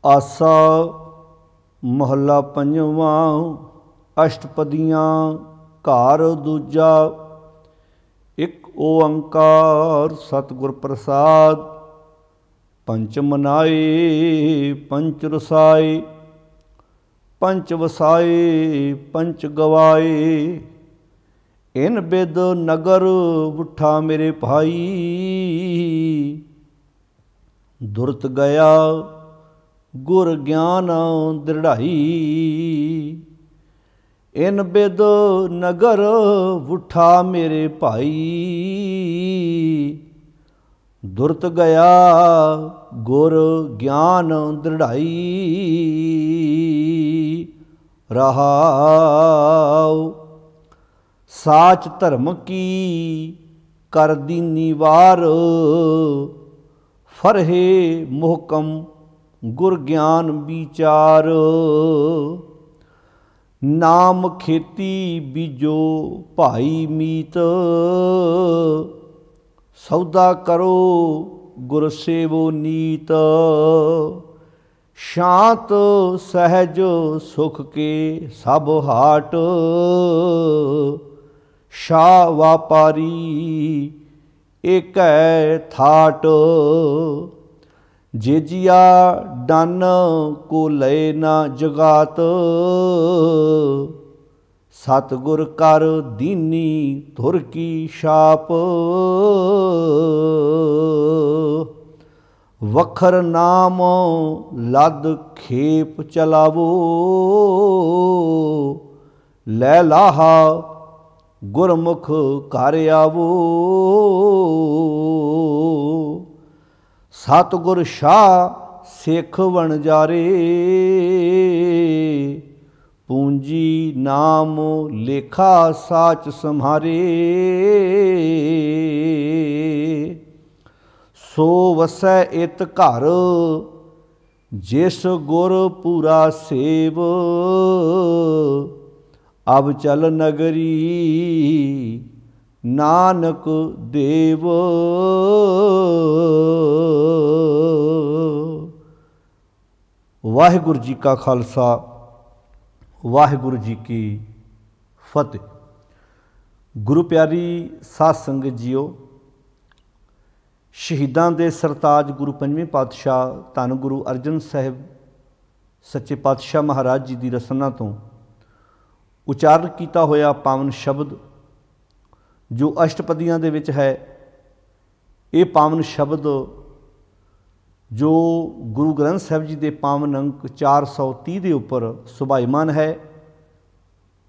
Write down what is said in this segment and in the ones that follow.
आसा महला पंजवा। अष्टपदियाँ घर दूजा। एक ओंकार सतगुर प्रसाद। पंच मनाए पंच रसाए। पंच वसाए पंच गवाए। इन बिद नगर उठा मेरे भाई। दुरत गया गुर ज्ञान दृढ़ाई। इन बिद नगर उठा मेरे भाई। दुरत गया गुर ज्ञान दृढ़ाई। रहाओ साच धर्म की कर दीनी वार। फरहे मोहकम गुर ज्ञान विचार। नाम खेती बीजो भाई मीत। सौदा करो गुर सेवो नीत। शांत सहज सुख के सब हाट। शाह व्यापारी एक थाट। जेजिया डन को लय ना जगात। सतगुर कर दीनी धुर की छाप। वखर नाम लद खेप चलावो। लै लाहा गुरमुख घर आवो। सतगुर शाह सिख वणजारे। पूंजी नाम लेखा साच सम्हारे। सो वसै इत घर जिस गुर पूरा सेव। अब चल नगरी नानक देव। वाहिगुरु जी का खालसा वाहिगुरु जी की फतेह। गुरु प्यारी साध संगत जीओ, शहीदां दे सरताज गुरु पंजवें पातशाह धन गुरु अर्जन साहिब सच्चे पातशाह महाराज जी की रसना तो उचारण किया होया पावन शब्द जो अष्टपदियां दे विच है, ये पावन शब्द जो गुरु ग्रंथ साहिब जी के पावन अंक 430 के उपर सुभाईमान है।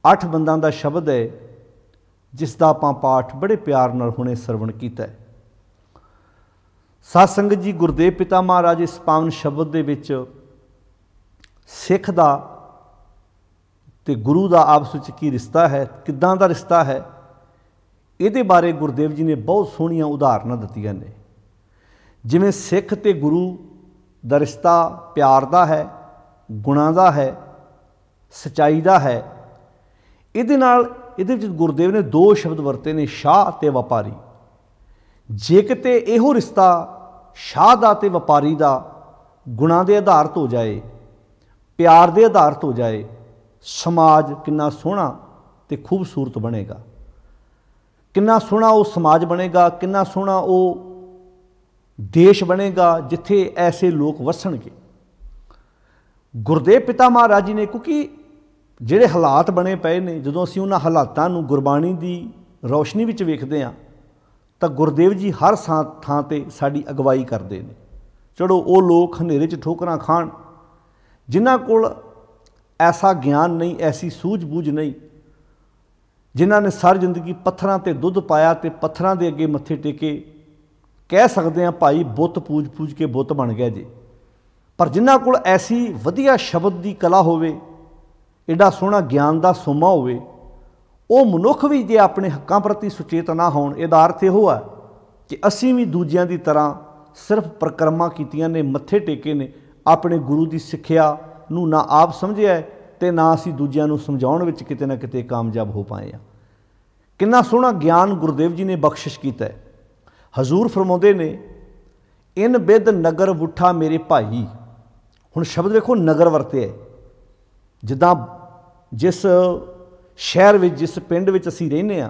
8 बंदां दा शब्द है जिसका आपां पाठ बड़े प्यार नाल हुणे सरवण कीता है। साध संगत जी, गुरदेव पिता महाराज इस पावन शब्द दे विच सिख दा ते गुरु दा आपस विच की रिश्ता है, किदां दा रिश्ता है, इहदे बारे गुरदेव जी ने बहुत सोहणियां उदाहरणां दित्तियां ने। जिवें सिख ते गुरु दा रिश्ता प्यार दा है, गुणां दा है, सच्चाई दा है। इहदे नाल इहदे विच गुरदेव ने 2 शब्द वरते ने, शाह ते व्यापारी। जे किते इहो रिश्ता शाह दा ते व्यापारी दा गुणां दे आधारित हो जाए, प्यार दे आधारित हो जाए, समाज कितना सोहना ते खूबसूरत बनेगा, कितना सोहना वो समाज बनेगा, कितना सोहना वो देश बनेगा जिथे ऐसे लोग वसणगे। गुरदेव पिता महाराज जी ने, क्योंकि जिहड़े हालात बने पे ने, जदों असीं उन्हां हालातां नूं गुरबाणी की रोशनी विच वेखदे हां तां गुरदेव जी हर थां ते साडी अगवाई करदे ने। चलो वो लोग हनेरे च ठोकरां खाण, जिन्हां कोल ऐसा ज्ञान नहीं, ऐसी सूझबूझ नहीं, जिन्हां ने सारी जिंदगी पत्थरां ते दुध पाया ते पत्थरां दे अगे मत्थे टेके, कह सकते हैं भाई बुत पूज पूज के बुत बन गया जी। पर जिन्हां कोल ऐसी वधिया शब्द की कला होवे, एडा सोहना ज्ञान का सोमा होवे, वो मनुख भी जे अपने हक्कां प्रति सुचेत ना होण, इहदा अर्थ इहो है कि असीं भी दूजियां की तरह सिर्फ परिक्रमा कीतियां ने, मत्थे टेके ने, अपने गुरु की सिक्ख्या नूं ना आप समझिया ते ना असीं दूजियां नूं समझाउण विच किते ना किते कामयाब हो पाए। कितना सोहना ज्ञान गुरदेव जी ने बख्शिश कीता है। हजूर फरमाउंदे ने, इन बिद नगर वुठा मेरे भाई। हुण शब्द देखो नगर वरते है, जिद्दां जिस शहर विच जिस पिंड विच असीं रहिंदे आ,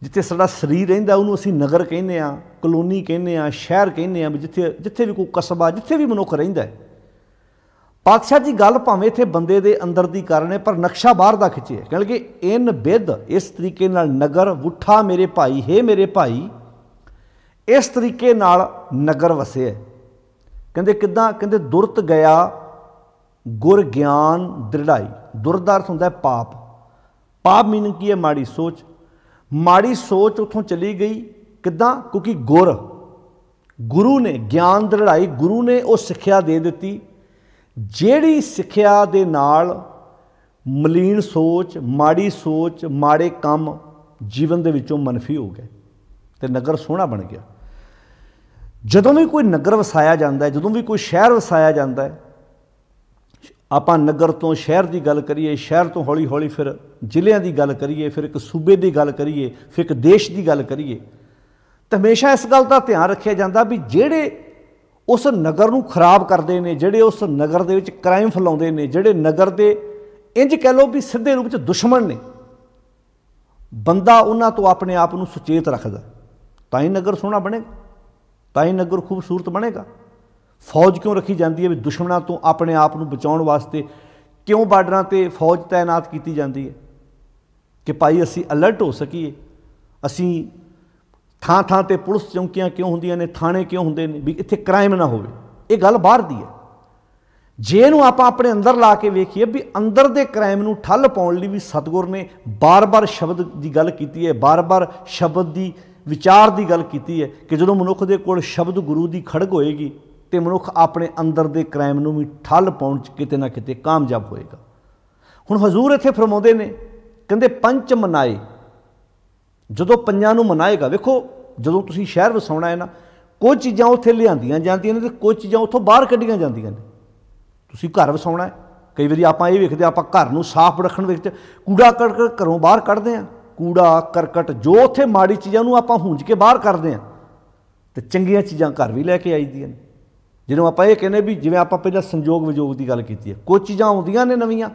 जिथे साडा शरीर रहिंदा उहनूं असीं नगर कहने आ, कलोनी कहने आ, शहर कहने आ, जिथे जिथे भी कोई कस्बा जिथे भी मनुख रहिंदा है। पातशाह जी गल भावें इत्थे बंदे दे अंदर दी कारण है, पर नक्शा बाहर दा खिंचिया, क्योंकि इन बिध इस तरीके नाल नगर उठा मेरे भाई, हे मेरे भाई, इस तरीके नाल नगर वसे है। कहंदे किदां, कहंदे दुरत गया गुर ज्ञान दृढ़ाई। दुर दा अर्थ हुंदा है पाप। पाप मीनिंग की है माड़ी सोच। माड़ी सोच उत्थों चली गई किदां, क्योंकि गुरु ने ज्ञान दृढ़ाई, गुरु ने वो सिक्ख्या दे दित्ती, ਜਿਹੜੀ ਸਿੱਖਿਆ ਦੇ ਨਾਲ ਮਲੀਨ ਸੋਚ, ਮਾੜੀ ਸੋਚ, ਮਾੜੇ ਕੰਮ ਜੀਵਨ ਦੇ ਵਿੱਚੋਂ ਮਨਫੀ ਹੋ ਗਏ ਤੇ ਨਗਰ ਸੋਹਣਾ ਬਣ ਗਿਆ। ਜਦੋਂ ਵੀ ਕੋਈ ਨਗਰ ਵਸਾਇਆ ਜਾਂਦਾ ਹੈ, ਜਦੋਂ ਵੀ ਕੋਈ ਸ਼ਹਿਰ ਵਸਾਇਆ ਜਾਂਦਾ ਹੈ, ਆਪਾਂ ਨਗਰ ਤੋਂ ਸ਼ਹਿਰ ਦੀ ਗੱਲ ਕਰੀਏ, ਸ਼ਹਿਰ ਤੋਂ ਹੌਲੀ ਹੌਲੀ ਫਿਰ ਜ਼ਿਲ੍ਹਿਆਂ ਦੀ ਗੱਲ ਕਰੀਏ, ਫਿਰ ਇੱਕ ਸੂਬੇ ਦੀ ਗੱਲ ਕਰੀਏ, ਫਿਰ ਇੱਕ ਦੇਸ਼ ਦੀ ਗੱਲ ਕਰੀਏ, ਤਾਂ ਹਮੇਸ਼ਾ ਇਸ ਗੱਲ ਦਾ ਧਿਆਨ ਰੱਖਿਆ ਜਾਂਦਾ ਵੀ ਜਿਹੜੇ उस नगर नूं खराब करते हैं, जिहड़े उस नगर दे विच क्राइम फैलाउंदे ने, जिहड़े नगर दे इंज कह लो भी सीधे रूप च दुश्मन ने, बंदा उन्हां तो अपने आप नूं सुचेत रखदा, तां ही नगर सोहना बनेगा, तां ही नगर खूबसूरत बनेगा। फौज क्यों रखी जाती है भी दुश्मनों तो अपने आप नूं बचाउण वास्ते क्यों बार्डरां ते फौज तैनात की जाती है कि भाई असीं अलर्ट हो सकीए, असीं ਥਾਂ ਥਾਂ ਤੇ ਪੁਲਿਸ ਚੌਂਕੀਆਂ ਕਿਉਂ ਹੁੰਦੀਆਂ ਨੇ, ਥਾਣੇ ਕਿਉਂ ਹੁੰਦੇ ਨੇ ਵੀ ਇੱਥੇ ਕ੍ਰਾਈਮ ਨਾ ਹੋਵੇ। ਇਹ ਗੱਲ ਬਾਹਰ ਦੀ ਹੈ। ਜੇ ਇਹਨੂੰ ਆਪਾਂ ਆਪਣੇ ਅੰਦਰ ਲਾ ਕੇ ਵੇਖੀਏ ਵੀ ਅੰਦਰ ਦੇ ਕ੍ਰਾਈਮ ਨੂੰ ਠੱਲ ਪਾਉਣ ਲਈ ਵੀ ਸਤਿਗੁਰ ਨੇ ਬਾਰ-ਬਾਰ ਸ਼ਬਦ ਦੀ ਗੱਲ ਕੀਤੀ ਹੈ, ਬਾਰ-ਬਾਰ ਸ਼ਬਦ ਦੀ ਵਿਚਾਰ ਦੀ ਗੱਲ ਕੀਤੀ ਹੈ ਕਿ ਜਦੋਂ ਮਨੁੱਖ ਦੇ ਕੋਲ ਸ਼ਬਦ ਗੁਰੂ ਦੀ ਖੜਗ ਹੋਏਗੀ ਤੇ ਮਨੁੱਖ ਆਪਣੇ ਅੰਦਰ ਦੇ ਕ੍ਰਾਈਮ ਨੂੰ ਵੀ ਠੱਲ ਪਾਉਣ 'ਚ ਕਿਤੇ ਨਾ ਕਿਤੇ ਕਾਮਯਾਬ ਹੋਏਗਾ। ਹੁਣ ਹਜ਼ੂਰ ਇੱਥੇ ਫਰਮਾਉਂਦੇ ਨੇ, ਕਹਿੰਦੇ ਪੰਚ ਮਨਾਏ, ਜਦੋਂ ਪੰਜਾਂ ਨੂੰ ਮਨਾਏਗਾ। ਵੇਖੋ ਜਦੋਂ ਤੁਸੀਂ ਸ਼ਹਿਰ ਵਸਾਉਣਾ ਹੈ ਨਾ, ਕੁਝ ਚੀਜ਼ਾਂ ਉੱਥੇ ਲਿਆਂਦੀਆਂ ਜਾਂਦੀਆਂ ਨੇ ਤੇ ਕੁਝ ਚੀਜ਼ਾਂ ਉੱਥੋਂ ਬਾਹਰ ਕੱਢੀਆਂ ਜਾਂਦੀਆਂ ਨੇ। ਤੁਸੀਂ ਘਰ ਵਸਾਉਣਾ ਹੈ, ਕਈ ਵਾਰੀ ਆਪਾਂ ਇਹ ਵੇਖਦੇ ਆਪਾਂ ਘਰ ਨੂੰ ਸਾਫ਼ ਰੱਖਣ ਵਿੱਚ ਕੂੜਾ ਕਰਕਟ ਘਰੋਂ ਬਾਹਰ ਕੱਢਦੇ ਹਾਂ, ਕੂੜਾ ਕਰਕਟ ਜੋ ਉੱਥੇ ਮਾੜੀ ਚੀਜ਼ਾਂ ਨੂੰ ਆਪਾਂ ਹੁੰਜ ਕੇ ਬਾਹਰ ਕੱਢਦੇ ਹਾਂ ਤੇ ਚੰਗੀਆਂ ਚੀਜ਼ਾਂ ਘਰ ਵੀ ਲੈ ਕੇ ਆਈਦੀਆਂ ਨੇ। ਜਿਹਨੂੰ ਆਪਾਂ ਇਹ ਕਹਿੰਦੇ ਵੀ ਜਿਵੇਂ ਆਪਾਂ ਪਹਿਲਾਂ ਸੰਜੋਗ ਵਿਜੋਗ ਦੀ ਗੱਲ ਕੀਤੀ ਹੈ, ਕੁਝ ਚੀਜ਼ਾਂ ਆਉਂਦੀਆਂ ਨੇ ਨਵੀਆਂ,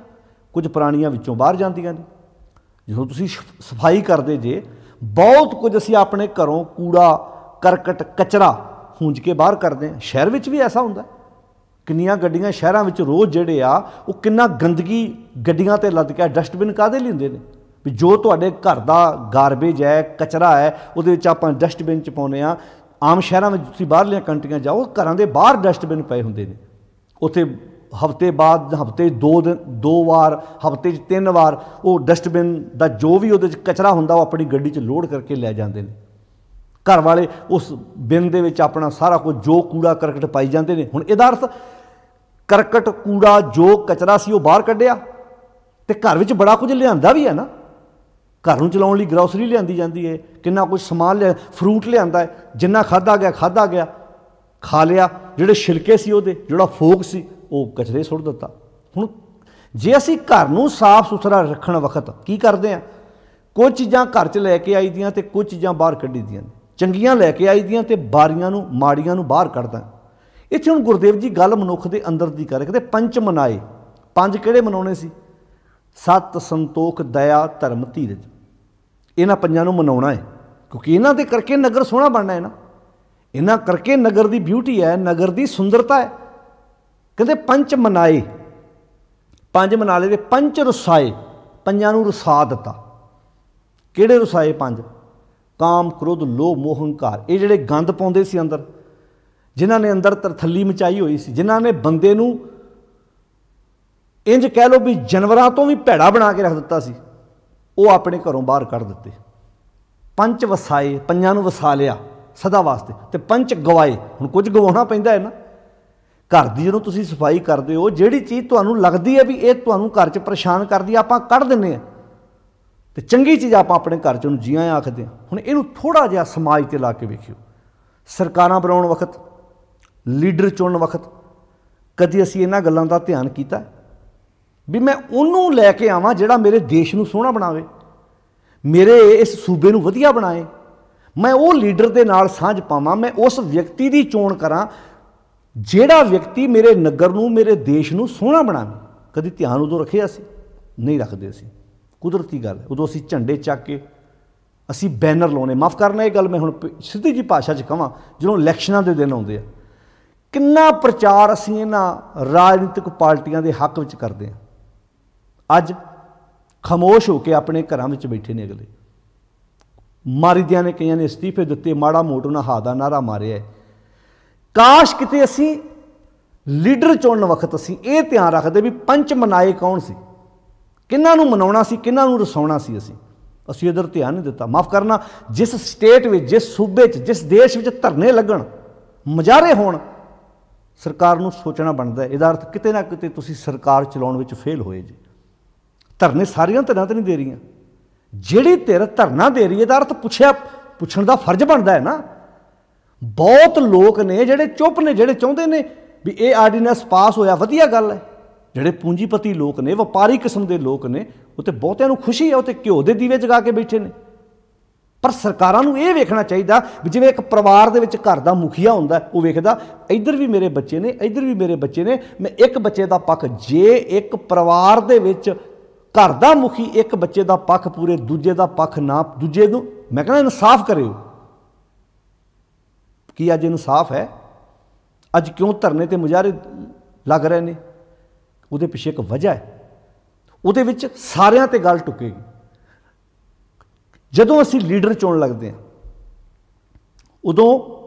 ਕੁਝ ਪੁਰਾਣੀਆਂ ਵਿੱਚੋਂ ਬਾਹਰ ਜਾਂਦੀਆਂ ਨੇ। ਜਦੋਂ ਤੁਸੀਂ ਸਫਾਈ ਕਰਦੇ ਜੇ, ਬਹੁਤ ਕੁਝ ਅਸੀਂ ਆਪਣੇ ਘਰੋਂ ਕੂੜਾ ਕਰਕਟ ਕਚਰਾ ਹੁੰਜ ਕੇ ਬਾਹਰ ਕਰਦੇ ਹਾਂ। ਸ਼ਹਿਰ ਵਿੱਚ ਵੀ ਐਸਾ ਹੁੰਦਾ, ਕਿੰਨੀਆਂ ਗੱਡੀਆਂ ਸ਼ਹਿਰਾਂ ਵਿੱਚ ਰੋਜ਼ ਜਿਹੜੇ ਆ ਉਹ ਕਿੰਨਾ ਗੰਦਗੀ ਗੱਡੀਆਂ 'ਤੇ ਲੱਦ ਕੇ, ਡਸਟਬਿਨ ਕਾਹਦੇ ਲਈ ਹੁੰਦੇ ਨੇ ਵੀ ਜੋ ਤੁਹਾਡੇ ਘਰ ਦਾ ਗਾਰਬੇਜ ਹੈ, ਕਚਰਾ ਹੈ, ਉਹਦੇ ਵਿੱਚ ਆਪਾਂ ਡਸਟਬਿਨ 'ਚ ਪਾਉਂਦੇ ਹਾਂ। ਆਮ ਸ਼ਹਿਰਾਂ ਵਿੱਚ ਤੁਸੀਂ ਬਾਹਰਲੀਆਂ ਕੰਟਰੀਆਂ ਜਾਓ, ਘਰਾਂ ਦੇ ਬਾਹਰ ਡਸਟਬਿਨ ਪਏ ਹੁੰਦੇ ਨੇ, ਉੱਥੇ ਹਫ਼ਤੇ ਬਾਅਦ, ਹਫ਼ਤੇ 2 ਵਾਰ, ਹਫ਼ਤੇ 'ਚ 3 ਵਾਰ ਉਹ ਡਸਟਬਿਨ ਦਾ ਜੋ ਵੀ ਉਹਦੇ 'ਚ ਕਚਰਾ ਹੁੰਦਾ ਉਹ ਆਪਣੀ ਗੱਡੀ 'ਚ ਲੋਡ ਕਰਕੇ ਲੈ ਜਾਂਦੇ ਨੇ। ਘਰ ਵਾਲੇ ਉਸ ਬਿਨ ਦੇ ਵਿੱਚ ਆਪਣਾ ਸਾਰਾ ਕੁਝ ਜੋ ਕੂੜਾ ਕਰਕਟ ਪਾਈ ਜਾਂਦੇ ਨੇ। ਹੁਣ ਇਹਦਾ ਅਰਥ ਕਰਕਟ ਕੂੜਾ ਜੋ ਕਚਰਾ ਸੀ ਉਹ ਬਾਹਰ ਕੱਢਿਆ ਤੇ ਘਰ ਵਿੱਚ ਬੜਾ ਕੁਝ ਲਿਆਂਦਾ ਵੀ ਹੈ ਨਾ। ਘਰ ਨੂੰ ਚਲਾਉਣ ਲਈ ਗਰੋਸਰੀ ਲਿਆਂਦੀ ਜਾਂਦੀ ਹੈ, ਕਿੰਨਾ ਕੁਝ ਸਮਾਨ ਲਿਆ, ਫਰੂਟ ਲਿਆਂਦਾ ਹੈ, ਜਿੰਨਾ ਖਾਧਾ ਗਿਆ ਖਾ ਲਿਆ, ਜਿਹੜੇ ਛਿਲਕੇ ਸੀ ਉਹਦੇ, ਜਿਹੜਾ ਫੋਕ ਸੀ ਉਹ ਕਚਰੇ ਸੁੱਟ ਦਿੱਤਾ। ਹੁਣ ਜੇ ਅਸੀਂ ਘਰ ਨੂੰ ਸਾਫ਼ ਸੁਥਰਾ ਰੱਖਣ ਵਕਤ ਕੀ ਕਰਦੇ ਹਾਂ, ਕੁਝ ਚੀਜ਼ਾਂ ਘਰ 'ਚ ਲੈ ਕੇ ਆਈ ਦੀਆਂ ਤੇ ਕੁਝ ਚੀਜ਼ਾਂ ਬਾਹਰ ਕੱਢੀ ਦੀਆਂ ਨੇ। ਚੰਗੀਆਂ ਲੈ ਕੇ ਆਈ ਦੀਆਂ ਤੇ ਬਾਰੀਆਂ ਨੂੰ ਮਾੜੀਆਂ ਨੂੰ ਬਾਹਰ ਕੱਢਦਾ। ਇੱਥੇ ਹੁਣ ਗੁਰਦੇਵ ਜੀ ਗੱਲ ਮਨੁੱਖ ਦੇ ਅੰਦਰ ਦੀ ਕਰ ਕਹਿੰਦੇ ਪੰਚ ਮਨਾਏ। ਪੰਜ ਕਿਹੜੇ ਮਨਾਉਣੇ ਸੀ? ਸਤ, ਸੰਤੋਖ, ਦਇਆ, ਧਰਮ, ਧੀਰਜ। ਇਹਨਾਂ ਪੰਜਾਂ ਨੂੰ ਮਨਾਉਣਾ ਹੈ ਕਿਉਂਕਿ ਇਹਨਾਂ ਦੇ ਕਰਕੇ ਨਗਰ ਸੋਹਣਾ ਬਣਨਾ ਹੈ ਨਾ। ਇਹਨਾਂ ਕਰਕੇ ਨਗਰ ਦੀ ਬਿਊਟੀ ਹੈ, ਨਗਰ ਦੀ ਸੁੰਦਰਤਾ ਹੈ। ਕਹਿੰਦੇ ਪੰਚ ਮਨਾਏ, ਪੰਜ ਮਨਾ ਲਏ ਤੇ ਪੰਚ ਰਸਾਏ, ਪੰਜਾਂ ਨੂੰ ਰਸਾ ਦਿੱਤਾ। ਕਿਹੜੇ ਰਸਾਏ ਪੰਜ? ਕਾਮ, ਕ੍ਰੋਧ, ਲੋਭ, ਮੋਹ, ਹੰਕਾਰ। ਇਹ ਜਿਹੜੇ ਗੰਦ ਪਾਉਂਦੇ ਸੀ ਅੰਦਰ, ਜਿਨ੍ਹਾਂ ਨੇ ਅੰਦਰ ਤਰਥੱਲੀ ਮਚਾਈ ਹੋਈ ਸੀ, ਜਿਨ੍ਹਾਂ ਨੇ ਬੰਦੇ ਨੂੰ ਇੰਜ ਕਹਿ ਲਓ ਵੀ ਜਾਨਵਰਾਂ ਤੋਂ ਵੀ ਭੈੜਾ ਬਣਾ ਕੇ ਰੱਖ ਦਿੱਤਾ ਸੀ, ਉਹ ਆਪਣੇ ਘਰੋਂ ਬਾਹਰ ਕੱਢ ਦਿੱਤੇ। ਪੰਚ ਵਸਾਏ, ਪੰਜਾਂ ਨੂੰ ਵਸਾ ਲਿਆ ਸਦਾ ਵਾਸਤੇ। ਤੇ ਪੰਚ ਗਵਾਏ, ਹੁਣ ਕੁਝ ਗਵਾਉਣਾ ਪੈਂਦਾ ਹੈ ਨਾ। ਘਰ ਦੀ ਜਦੋਂ ਤੁਸੀਂ ਸਫਾਈ ਕਰਦੇ ਹੋ, ਜਿਹੜੀ ਚੀਜ਼ ਤੁਹਾਨੂੰ ਲੱਗਦੀ ਹੈ ਵੀ ਇਹ ਤੁਹਾਨੂੰ ਘਰ 'ਚ ਪਰੇਸ਼ਾਨ ਕਰਦੀ, ਆਪਾਂ ਕੱਢ ਦਿੰਦੇ ਹਾਂ ਤੇ ਚੰਗੀ ਚੀਜ਼ ਆਪਾਂ ਆਪਣੇ ਘਰ 'ਚ ਉਹਨੂੰ ਜੀਆਂ ਆਖਦੇ ਹਾਂ। ਹੁਣ ਇਹਨੂੰ ਥੋੜ੍ਹਾ ਜਿਹਾ ਸਮਾਜ 'ਤੇ ਲਾ ਕੇ ਵੇਖਿਓ। ਸਰਕਾਰਾਂ ਬਣਾਉਣ ਵਕਤ, ਲੀਡਰ ਚੁਣਨ ਵਕਤ ਕਦੀ ਅਸੀਂ ਇਹਨਾਂ ਗੱਲਾਂ ਦਾ ਧਿਆਨ ਕੀਤਾ ਵੀ ਮੈਂ ਉਹਨੂੰ ਲੈ ਕੇ ਆਵਾਂ ਜਿਹੜਾ ਮੇਰੇ ਦੇਸ਼ ਨੂੰ ਸੋਹਣਾ ਬਣਾਵੇ, ਮੇਰੇ ਇਸ ਸੂਬੇ ਨੂੰ ਵਧੀਆ ਬਣਾਏ। ਮੈਂ ਉਹ ਲੀਡਰ ਦੇ ਨਾਲ ਸਾਂਝ ਪਾਵਾਂ, ਮੈਂ ਉਸ ਵਿਅਕਤੀ ਦੀ ਚੋਣ ਕਰਾਂ ਜਿਹੜਾ ਵਿਅਕਤੀ ਮੇਰੇ ਨਗਰ ਨੂੰ, ਮੇਰੇ ਦੇਸ਼ ਨੂੰ ਸੋਹਣਾ ਬਣਾਵੇ, ਕਦੀ ਧਿਆਨ ਉਦੋਂ ਰੱਖਿਆ ਸੀ? ਨਹੀਂ ਰੱਖਦੇ ਅਸੀਂ। ਕੁਦਰਤੀ ਗੱਲ ਹੈ, ਉਦੋਂ ਅਸੀਂ ਝੰਡੇ ਚੱਕ ਕੇ ਅਸੀਂ ਬੈਨਰ ਲਾਉਣੇ। ਮਾफ़ ਕਰਨਾ, ਇਹ ਗੱਲ ਮੈਂ ਹੁਣ ਸਿੱਧੀ ਜਿਹੀ ਭਾਸ਼ਾ 'ਚ ਕਹਾਂ, ਜਦੋਂ ਇਲੈਕਸ਼ਨਾਂ ਦੇ ਦਿਨ ਆਉਂਦੇ ਆ, ਕਿੰਨਾ ਪ੍ਰਚਾਰ ਅਸੀਂ ਇਹਨਾਂ ਰਾਜਨੀਤਿਕ ਪਾਰਟੀਆਂ ਦੇ ਹੱਕ ਵਿੱਚ ਕਰਦੇ ਹਾਂ। ਅੱਜ ਖਾਮੋਸ਼ ਹੋ ਕੇ ਆਪਣੇ ਘਰਾਂ ਵਿੱਚ ਬੈਠੇ ਨੇ ਅਗਲੇ। ਮਾਰੀ ਦਿਆਂ ਨੇ, ਕਈਆਂ ਨੇ ਅਸਤੀਫੇ ਦਿੱਤੇ, ਮਾੜਾ ਮੋਟਾ ਉਹਨਾਂ ਹਾ ਦਾ ਨਾਅਰਾ ਮਾਰਿਆ ਹੈ। ਕਾਸ਼ ਕਿਤੇ ਅਸੀਂ ਲੀਡਰ ਚੁਣਨ ਵਕਤ ਅਸੀਂ ਇਹ ਧਿਆਨ ਰੱਖਦੇ ਵੀ ਪੰਚ ਮਨਾਏ ਕੌਣ ਸੀ, ਕਿਹਨਾਂ ਨੂੰ ਮਨਾਉਣਾ ਸੀ, ਕਿਹਨਾਂ ਨੂੰ ਰਸਾਉਣਾ ਸੀ। ਅਸੀਂ ਇੱਧਰ ਧਿਆਨ ਨਹੀਂ ਦਿੱਤਾ। ਮਾफ़ ਕਰਨਾ, ਜਿਸ ਸਟੇਟ ਵਿੱਚ, ਜਿਸ ਸੂਬੇ 'ਚ, ਜਿਸ ਦੇਸ਼ ਵਿੱਚ ਧਰਨੇ ਲੱਗਣ, ਮੁਜ਼ਾਹਰੇ ਹੋਣ, ਸਰਕਾਰ ਨੂੰ ਸੋਚਣਾ ਬਣਦਾ। ਇਹਦਾ ਅਰਥ ਕਿਤੇ ਨਾ ਕਿਤੇ ਤੁਸੀਂ ਸਰਕਾਰ ਚਲਾਉਣ ਵਿੱਚ ਫੇਲ ਹੋਏ ਜੀ। ਧਰਨੇ ਸਾਰੀਆਂ ਧਿਰਾਂ ਤਾਂ ਨਹੀਂ ਦੇ ਰਹੀਆਂ। ਜਿਹੜੀ ਧਿਰ ਧਰਨਾ ਦੇ ਰਹੀ ਹੈ, ਇਹਦਾ ਅਰਥ ਪੁੱਛਣ ਦਾ ਫਰਜ਼ ਬਣਦਾ ਹੈ ਨਾ। ਬਹੁਤ ਲੋਕ ਨੇ ਜਿਹੜੇ ਚੁੱਪ ਨੇ, ਜਿਹੜੇ ਚਾਹੁੰਦੇ ਨੇ ਵੀ ਇਹ ਆਰਡੀਨੈਂਸ ਪਾਸ ਹੋਇਆ, ਵਧੀਆ ਗੱਲ ਹੈ। ਜਿਹੜੇ ਪੂੰਜੀਪਤੀ ਲੋਕ ਨੇ, ਵਪਾਰੀ ਕਿਸਮ ਦੇ ਲੋਕ ਨੇ, ਉਹ ਤਾਂ ਬਹੁਤਿਆਂ ਨੂੰ ਖੁਸ਼ੀ ਹੈ, ਉਹ ਤਾਂ ਘਿਓ ਦੇ ਦੀਵੇ ਜਗਾ ਕੇ ਬੈਠੇ ਨੇ। ਪਰ ਸਰਕਾਰਾਂ ਨੂੰ ਇਹ ਵੇਖਣਾ ਚਾਹੀਦਾ ਵੀ ਜਿਵੇਂ ਇੱਕ ਪਰਿਵਾਰ ਦੇ ਵਿੱਚ ਘਰ ਦਾ ਮੁਖੀਆ ਹੁੰਦਾ, ਉਹ ਵੇਖਦਾ ਇੱਧਰ ਵੀ ਮੇਰੇ ਬੱਚੇ ਨੇ, ਇੱਧਰ ਵੀ ਮੇਰੇ ਬੱਚੇ ਨੇ, ਮੈਂ ਇੱਕ ਬੱਚੇ ਦਾ ਪੱਖ। ਜੇ ਇੱਕ ਪਰਿਵਾਰ ਦੇ ਵਿੱਚ ਘਰ ਦਾ ਮੁਖੀ ਇੱਕ ਬੱਚੇ ਦਾ ਪੱਖ ਪੂਰੇ, ਦੂਜੇ ਦਾ ਪੱਖ ਨਾ, ਦੂਜੇ ਨੂੰ ਮੈਂ ਕਹਿੰਦਾ ਇਨਸਾਫ ਕਰਿਓ। ਕੀ ਅੱਜ ਇਨਸਾਫ ਹੈ? ਅੱਜ ਕਿਉਂ ਧਰਨੇ ਤੇ ਮੁਜ਼ਾਹਰੇ ਲੱਗ ਰਹੇ ਨੇ? ਉਹਦੇ ਪਿੱਛੇ ਇੱਕ ਵਜ੍ਹਾ ਹੈ। ਉਹਦੇ ਵਿੱਚ ਸਾਰਿਆਂ ਤੇ ਗੱਲ ਟੁੱਕੇਗੀ। ਜਦੋਂ ਅਸੀਂ ਲੀਡਰ ਚੁਣਨ ਲੱਗਦੇ ਹਾਂ, ਉਦੋਂ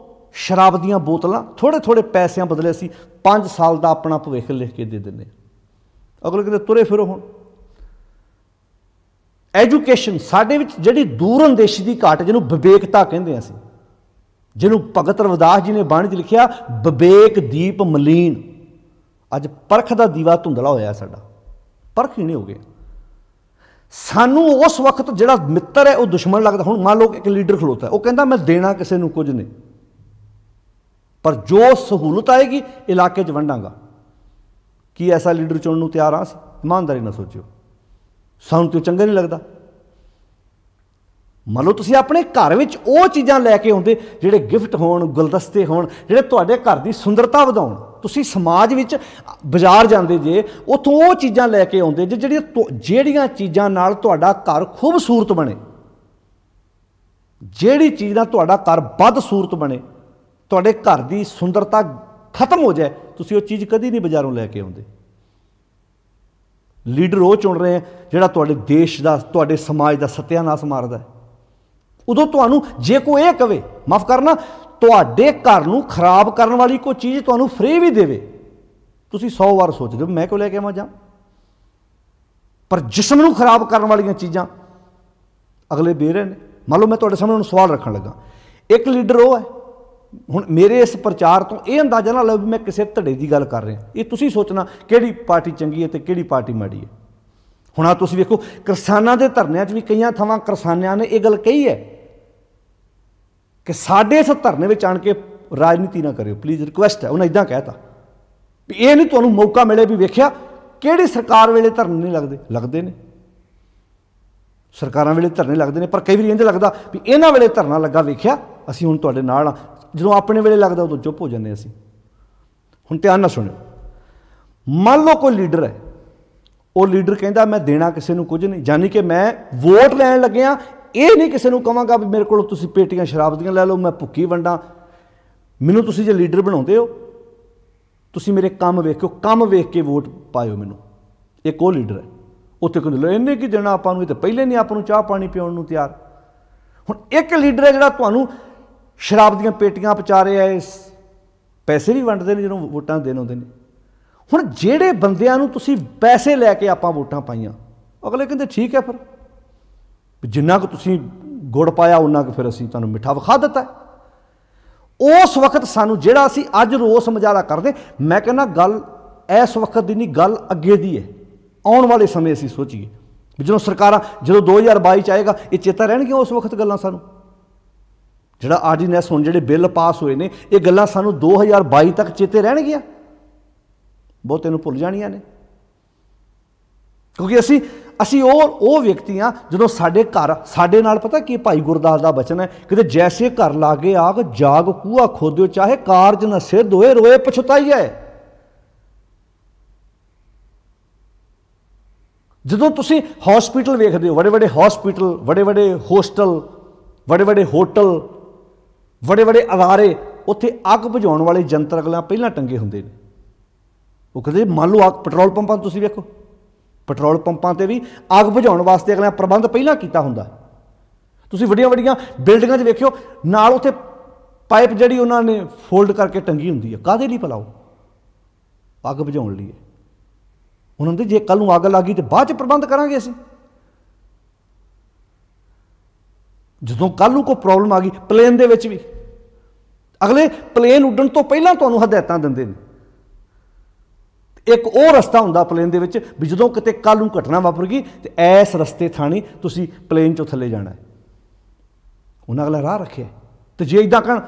ਸ਼ਰਾਬ ਦੀਆਂ ਬੋਤਲਾਂ, ਥੋੜ੍ਹੇ ਥੋੜ੍ਹੇ ਪੈਸਿਆਂ ਬਦਲੇ ਅਸੀਂ 5 ਸਾਲ ਦਾ ਆਪਣਾ ਭਵਿੱਖ ਲਿਖ ਕੇ ਦੇ ਦਿੰਦੇ ਹਾਂ। ਅਗਲੇ ਕਿਤੇ ਤੁਰੇ ਫਿਰੋ। ਹੁਣ ਐਜੂਕੇਸ਼ਨ ਸਾਡੇ ਵਿੱਚ ਜਿਹੜੀ ਦੂਰ ਅੰਦੇਸ਼ੀ ਦੀ ਘਾਟ, ਜਿਹਨੂੰ ਵਿਵੇਕਤਾ ਕਹਿੰਦੇ ਹਾਂ ਅਸੀਂ, ਜਿਹਨੂੰ ਭਗਤ ਰਵਿਦਾਸ ਜੀ ਨੇ ਬਾਣੀ 'ਚ ਲਿਖਿਆ, ਵਿਵੇਕ ਦੀਪ ਮਲੀਨ। ਅੱਜ ਪਰਖ ਦਾ ਦੀਵਾ ਧੁੰਦਲਾ ਹੋਇਆ ਸਾਡਾ, ਪਰਖ ਹੀ ਨਹੀਂ ਹੋ ਗਿਆ। ਸਾਨੂੰ ਉਸ ਵਕਤ ਜਿਹੜਾ ਮਿੱਤਰ ਹੈ ਉਹ ਦੁਸ਼ਮਣ ਲੱਗਦਾ। ਹੁਣ ਮੰਨ ਲਓ ਇੱਕ ਲੀਡਰ ਖਲੋਤਾ, ਉਹ ਕਹਿੰਦਾ ਮੈਂ ਦੇਣਾ ਕਿਸੇ ਨੂੰ ਕੁਝ ਨਹੀਂ, ਪਰ ਜੋ ਸਹੂਲਤ ਆਏਗੀ ਇਲਾਕੇ 'ਚ ਵੰਡਾਂਗਾ। ਕੀ ਐਸਾ ਲੀਡਰ ਚੁਣਨ ਨੂੰ ਤਿਆਰ ਹਾਂ ਅਸੀਂ? ਇਮਾਨਦਾਰੀ ਨਾਲ ਸੋਚਿਓ, ਸਾਨੂੰ ਤਾਂ ਚੰਗਾ ਨਹੀਂ ਲੱਗਦਾ। ਮੰਨ ਲਓ ਤੁਸੀਂ ਆਪਣੇ ਘਰ ਵਿੱਚ ਉਹ ਚੀਜ਼ਾਂ ਲੈ ਕੇ ਆਉਂਦੇ ਜਿਹੜੇ ਗਿਫਟ ਹੋਣ, ਗੁਲਦਸਤੇ ਹੋਣ, ਜਿਹੜੇ ਤੁਹਾਡੇ ਘਰ ਦੀ ਸੁੰਦਰਤਾ ਵਧਾਉਣ। ਤੁਸੀਂ ਸਮਾਜ ਵਿੱਚ ਬਾਜ਼ਾਰ ਜਾਂਦੇ ਜੇ, ਉੱਥੋਂ ਉਹ ਚੀਜ਼ਾਂ ਲੈ ਕੇ ਆਉਂਦੇ ਜੇ ਜਿਹੜੀਆਂ ਚੀਜ਼ਾਂ ਨਾਲ ਤੁਹਾਡਾ ਘਰ ਖੂਬਸੂਰਤ ਬਣੇ, ਜਿਹੜੀ ਚੀਜ਼ ਨਾਲ ਤੁਹਾਡਾ ਘਰ ਬਦਸੂਰਤ ਬਣੇ, ਤੁਹਾਡੇ ਘਰ ਦੀ ਸੁੰਦਰਤਾ ਖਤਮ ਹੋ ਜਾਏ, ਤੁਸੀਂ ਉਹ ਚੀਜ਼ ਕਦੀ ਨਹੀਂ ਬਾਜ਼ਾਰੋਂ ਲੈ ਕੇ ਆਉਂਦੇ। ਲੀਡਰ ਉਹ ਚੁਣ ਰਹੇ ਆ ਜਿਹੜਾ ਤੁਹਾਡੇ ਦੇਸ਼ ਦਾ, ਤੁਹਾਡੇ ਸਮਾਜ ਦਾ ਸੱਤਿਆਨਾਸ਼ ਮਾਰਦਾ। ਉਦੋਂ ਤੁਹਾਨੂੰ ਜੇ ਕੋਈ ਇਹ ਕਵੇ, ਮਾਫ਼ ਕਰਨਾ, ਤੁਹਾਡੇ ਘਰ ਨੂੰ ਖਰਾਬ ਕਰਨ ਵਾਲੀ ਕੋਈ ਚੀਜ਼ ਤੁਹਾਨੂੰ ਫ੍ਰੀ ਵੀ ਦੇਵੇ, ਤੁਸੀਂ 100 ਵਾਰ ਸੋਚਦੇ ਹੋ ਮੈਂ ਕਿਉਂ ਲੈ ਕੇ ਆਵਾਂ ਜਾਂ। ਪਰ ਜਿਸਮ ਨੂੰ ਖਰਾਬ ਕਰਨ ਵਾਲੀਆਂ ਚੀਜ਼ਾਂ ਅਗਲੇ ਦੇ ਰਹੇ ਨੇ। ਮੰਨ ਲਓ ਮੈਂ ਤੁਹਾਡੇ ਸਾਹਮਣੇ ਹੁਣ ਸਵਾਲ ਰੱਖਣ ਲੱਗਾ, ਇੱਕ ਲੀਡਰ ਉਹ ਹੈ। ਹੁਣ ਮੇਰੇ ਇਸ ਪ੍ਰਚਾਰ ਤੋਂ ਇਹ ਅੰਦਾਜ਼ਾ ਨਾ ਲਓ ਵੀ ਮੈਂ ਕਿਸੇ ਧੜੇ ਦੀ ਗੱਲ ਕਰ ਰਿਹਾ। ਇਹ ਤੁਸੀਂ ਸੋਚਣਾ ਕਿਹੜੀ ਪਾਰਟੀ ਚੰਗੀ ਹੈ ਤੇ ਕਿਹੜੀ ਪਾਰਟੀ ਮਾੜੀ ਹੈ। ਹੁਣ ਆ ਤੁਸੀਂ ਵੇਖੋ, ਕਿਸਾਨਾਂ ਦੇ ਧਰਨਿਆਂ 'ਚ ਵੀ ਕਈਆਂ ਥਾਵਾਂ ਕਿਸਾਨਾਂ ਨੇ ਇਹ ਗੱਲ ਕਹੀ ਹੈ ਕਿ ਸਾਡੇ ਇਸ ਧਰਨੇ ਵਿੱਚ ਆਣ ਕੇ ਰਾਜਨੀਤੀ ਨਾ ਕਰਿਓ ਪਲੀਜ਼, ਰਿਕੁਐਸਟ ਹੈ। ਉਹਨੇ ਇੱਦਾਂ ਕਹਿਤਾ ਵੀ ਇਹ ਨਹੀਂ ਤੁਹਾਨੂੰ ਮੌਕਾ ਮਿਲੇ ਵੀ ਵੇਖਿਆ ਕਿਹੜੀ ਸਰਕਾਰ ਵੇਲੇ ਧਰਨੇ ਨਹੀਂ ਲੱਗਦੇ। ਲੱਗਦੇ ਨੇ, ਸਰਕਾਰਾਂ ਵੇਲੇ ਧਰਨੇ ਲੱਗਦੇ ਨੇ, ਪਰ ਕਈ ਵਾਰੀ ਇੰਝ ਲੱਗਦਾ ਵੀ ਇਹਨਾਂ ਵੇਲੇ ਧਰਨਾ ਲੱਗਾ, ਵੇਖਿਆ ਅਸੀਂ ਹੁਣ ਤੁਹਾਡੇ ਨਾਲ। ਜਦੋਂ ਆਪਣੇ ਵੇਲੇ ਲੱਗਦਾ ਉਦੋਂ ਚੁੱਪ ਹੋ ਜਾਂਦੇ ਅਸੀਂ। ਹੁਣ ਧਿਆਨ ਨਾਲ ਸੁਣਿਓ, ਮੰਨ ਲਓ ਕੋਈ ਲੀਡਰ ਹੈ, ਉਹ ਲੀਡਰ ਕਹਿੰਦਾ ਮੈਂ ਦੇਣਾ ਕਿਸੇ ਨੂੰ ਕੁਝ ਨਹੀਂ, ਯਾਨੀ ਕਿ ਮੈਂ ਵੋਟ ਲੈਣ ਲੱਗਿਆ ਇਹ ਨਹੀਂ ਕਿਸੇ ਨੂੰ ਕਹਾਂਗਾ ਵੀ ਮੇਰੇ ਕੋਲੋਂ ਤੁਸੀਂ ਪੇਟੀਆਂ ਸ਼ਰਾਬ ਦੀਆਂ ਲੈ ਲਓ, ਮੈਂ ਭੁੱਕੀ ਵੰਡਾਂ। ਮੈਨੂੰ ਤੁਸੀਂ ਜੇ ਲੀਡਰ ਬਣਾਉਂਦੇ ਹੋ, ਤੁਸੀਂ ਮੇਰੇ ਕੰਮ ਵੇਖਿਓ, ਕੰਮ ਵੇਖ ਕੇ ਵੋਟ ਪਾਇਓ ਮੈਨੂੰ। ਇੱਕ ਉਹ ਲੀਡਰ ਹੈ, ਉੱਥੇ ਕੋਈ ਲੋ ਇਹਨੇ ਕੀ ਦੇਣਾ ਆਪਾਂ ਨੂੰ, ਇਹ ਤਾਂ ਪਹਿਲੇ ਨਹੀਂ ਆਪਾਂ ਨੂੰ ਚਾਹ ਪਾਣੀ ਪਿਆਉਣ ਨੂੰ ਤਿਆਰ। ਹੁਣ ਇੱਕ ਲੀਡਰ ਹੈ ਜਿਹੜਾ ਤੁਹਾਨੂੰ ਸ਼ਰਾਬ ਦੀਆਂ ਪੇਟੀਆਂ ਪਹੁੰਚਾ ਰਿਹਾ ਹੈ, ਪੈਸੇ ਵੀ ਵੰਡਦੇ ਨੇ ਜਦੋਂ ਵੋਟਾਂ ਦੇਣ ਆਉਂਦੇ ਨੇ। ਹੁਣ ਜਿਹੜੇ ਬੰਦਿਆਂ ਨੂੰ ਤੁਸੀਂ ਪੈਸੇ ਲੈ ਕੇ ਆਪਾਂ ਵੋਟਾਂ ਪਾਈਆਂ, ਅਗਲੇ ਕਹਿੰਦੇ ਠੀਕ ਹੈ, ਫਿਰ ਜਿੰਨਾ ਕੁ ਤੁਸੀਂ ਗੁੜ ਪਾਇਆ ਉਹਨਾਂ ਕੁ ਫਿਰ ਅਸੀਂ ਤੁਹਾਨੂੰ ਮਿੱਠਾ ਵਿਖਾ ਦਿੱਤਾ। ਉਸ ਵਕਤ ਸਾਨੂੰ ਜਿਹੜਾ ਅਸੀਂ ਅੱਜ ਰੋਸ ਮੁਜ਼ਾਹਰਾ ਕਰਦੇ, ਮੈਂ ਕਹਿੰਦਾ ਗੱਲ ਇਸ ਵਕਤ ਦੀ ਨਹੀਂ, ਗੱਲ ਅੱਗੇ ਦੀ ਹੈ। ਆਉਣ ਵਾਲੇ ਸਮੇਂ ਅਸੀਂ ਸੋਚੀਏ ਵੀ ਜਦੋਂ ਸਰਕਾਰਾਂ, ਜਦੋਂ 2022 'ਚ ਆਏਗਾ, ਇਹ ਚੇਤਾ ਰਹਿਣਗੀਆਂ ਉਸ ਵਕਤ ਗੱਲਾਂ ਸਾਨੂੰ। ਜਿਹੜਾ ਆਰਡੀਨੈਂਸ ਹੁਣ ਜਿਹੜੇ ਬਿੱਲ ਪਾਸ ਹੋਏ ਨੇ, ਇਹ ਗੱਲਾਂ ਸਾਨੂੰ 2022 ਤੱਕ ਚੇਤੇ ਰਹਿਣਗੀਆਂ, ਬਹੁਤੇ ਨੂੰ ਭੁੱਲ ਜਾਣੀਆਂ ਨੇ। ਕਿਉਂਕਿ ਅਸੀਂ ਅਸੀਂ ਉਹ ਵਿਅਕਤੀ ਹਾਂ ਜਦੋਂ ਸਾਡੇ ਘਰ ਸਾਡੇ ਨਾਲ ਪਤਾ ਕੀ ਭਾਈ ਗੁਰਦਾਸ ਦਾ ਬਚਨ ਹੈ, ਕਿਤੇ ਜੈਸੇ ਘਰ ਲਾਗੇ ਆਗ ਜਾਗ ਕੂਆ ਖੋਦਿਓ ਚਾਹੇ ਕਾਰਜ ਨ ਸਿੱਧ ਹੋਏ ਰੋਏ ਪਛਤਾਈਏ। ਜਦੋਂ ਤੁਸੀਂ ਹੌਸਪੀਟਲ ਵੇਖਦੇ ਹੋ, ਵੱਡੇ ਵੱਡੇ ਹੌਸਪੀਟਲ, ਵੱਡੇ ਵੱਡੇ ਹੋਸਟਲ, ਵੱਡੇ ਵੱਡੇ ਹੋਟਲ, ਵੱਡੇ ਵੱਡੇ ਅਦਾਰੇ, ਉੱਥੇ ਅੱਗ ਬੁਝਾਉਣ ਵਾਲੇ ਯੰਤਰ ਅਗਲਾ ਪਹਿਲਾਂ ਟੰਗੇ ਹੁੰਦੇ ਨੇ। ਉਹ ਕਹਿੰਦੇ ਮੰਨ ਲਓ ਅੱਗ ਪੈਟਰੋਲ ਪੰਪਾਂ ਤੁਸੀਂ ਵੇਖੋ, ਪੈਟਰੋਲ ਪੰਪਾਂ 'ਤੇ ਵੀ ਅੱਗ ਬੁਝਾਉਣ ਵਾਸਤੇ ਅਗਲਾ ਪ੍ਰਬੰਧ ਪਹਿਲਾਂ ਕੀਤਾ ਹੁੰਦਾ। ਤੁਸੀਂ ਵੱਡੀਆਂ ਵੱਡੀਆਂ ਬਿਲਡਿੰਗਾਂ 'ਚ ਵੇਖਿਓ ਨਾਲ ਉੱਥੇ ਪਾਈਪ ਜਿਹੜੀ ਉਹਨਾਂ ਨੇ ਫੋਲਡ ਕਰਕੇ ਟੰਗੀ ਹੁੰਦੀ ਹੈ। ਕਾਹਦੇ ਲਈ ਭਲਾ? ਉਹ ਅੱਗ ਬੁਝਾਉਣ ਲਈ। ਉਹਨਾਂ ਦੇ ਜੇ ਕੱਲ੍ਹ ਨੂੰ ਅੱਗ ਲੱਗ ਗਈ ਤਾਂ ਬਾਅਦ 'ਚ ਪ੍ਰਬੰਧ ਕਰਾਂਗੇ ਅਸੀਂ। ਜਦੋਂ ਕੱਲ੍ਹ ਨੂੰ ਕੋਈ ਪ੍ਰੋਬਲਮ ਆ ਗਈ ਪਲੇਨ ਦੇ ਵਿੱਚ ਵੀ, ਅਗਲੇ ਪਲੇਨ ਉੱਡਣ ਤੋਂ ਪਹਿਲਾਂ ਤੁਹਾਨੂੰ ਹਦਾਇਤਾਂ ਦਿੰਦੇ ਨੇ। ਇੱਕ ਉਹ ਰਸਤਾ ਹੁੰਦਾ ਪਲੇਨ ਦੇ ਵਿੱਚ ਵੀ ਜਦੋਂ ਕਿਤੇ ਕੱਲ੍ਹ ਨੂੰ ਘਟਨਾ ਵਾਪਰ ਗਈ ਤੇ ਇਸ ਰਸਤੇ ਥਾਣੀ ਤੁਸੀਂ ਪਲੇਨ 'ਚੋਂ ਥੱਲੇ ਜਾਣਾ ਹੈ। ਉਹਨਾਂ ਅਗਲਾ ਰਾਹ ਰੱਖਿਆ। ਤੇ ਜੇ ਇੱਦਾਂ ਕਹਿਣ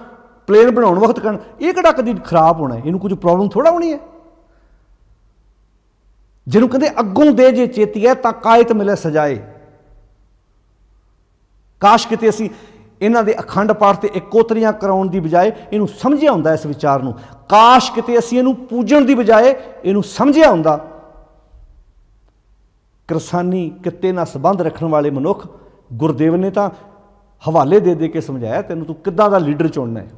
ਪਲੇਨ ਬਣਾਉਣ ਵਕਤ ਕਹਿਣ ਇਹ ਕਿਹੜਾ ਕਦੀ ਖਰਾਬ ਹੋਣਾ, ਇਹਨੂੰ ਕੁਝ ਪ੍ਰੋਬਲਮ ਥੋੜ੍ਹਾ ਹੋਣੀ ਹੈ। ਜਿਹਨੂੰ ਕਹਿੰਦੇ ਅੱਗੋਂ ਦੇ ਜੇ ਚੇਤੀਏ ਤਾਂ ਕਾਇਤ ਮਿਲੇ ਸਜਾਏ। ਕਾਸ਼ ਕਿਤੇ ਅਸੀਂ ਇਹਨਾਂ ਦੇ ਅਖੰਡ ਪਾਠ ਤੇ ਇਕੋਤਰੀਆਂ ਕਰਾਉਣ ਦੀ ਬਜਾਏ ਇਹਨੂੰ ਸਮਝਿਆ ਹੁੰਦਾ ਇਸ ਵਿਚਾਰ ਨੂੰ। ਕਾਸ਼ ਕਿਤੇ ਅਸੀਂ ਇਹਨੂੰ ਪੂਜਣ ਦੀ ਬਜਾਏ ਇਹਨੂੰ ਸਮਝਿਆ ਹੁੰਦਾ। ਕਿਰਸਾਨੀ ਕਿੱਤੇ ਨਾਲ ਸੰਬੰਧ ਰੱਖਣ ਵਾਲੇ ਮਨੁੱਖ, ਗੁਰਦੇਵ ਨੇ ਤਾਂ ਹਵਾਲੇ ਦੇ ਦੇ ਕੇ ਸਮਝਾਇਆ ਤੈਨੂੰ ਤੂੰ ਕਿੱਦਾਂ ਦਾ ਲੀਡਰ ਚੁਣਨਾ ਹੈ।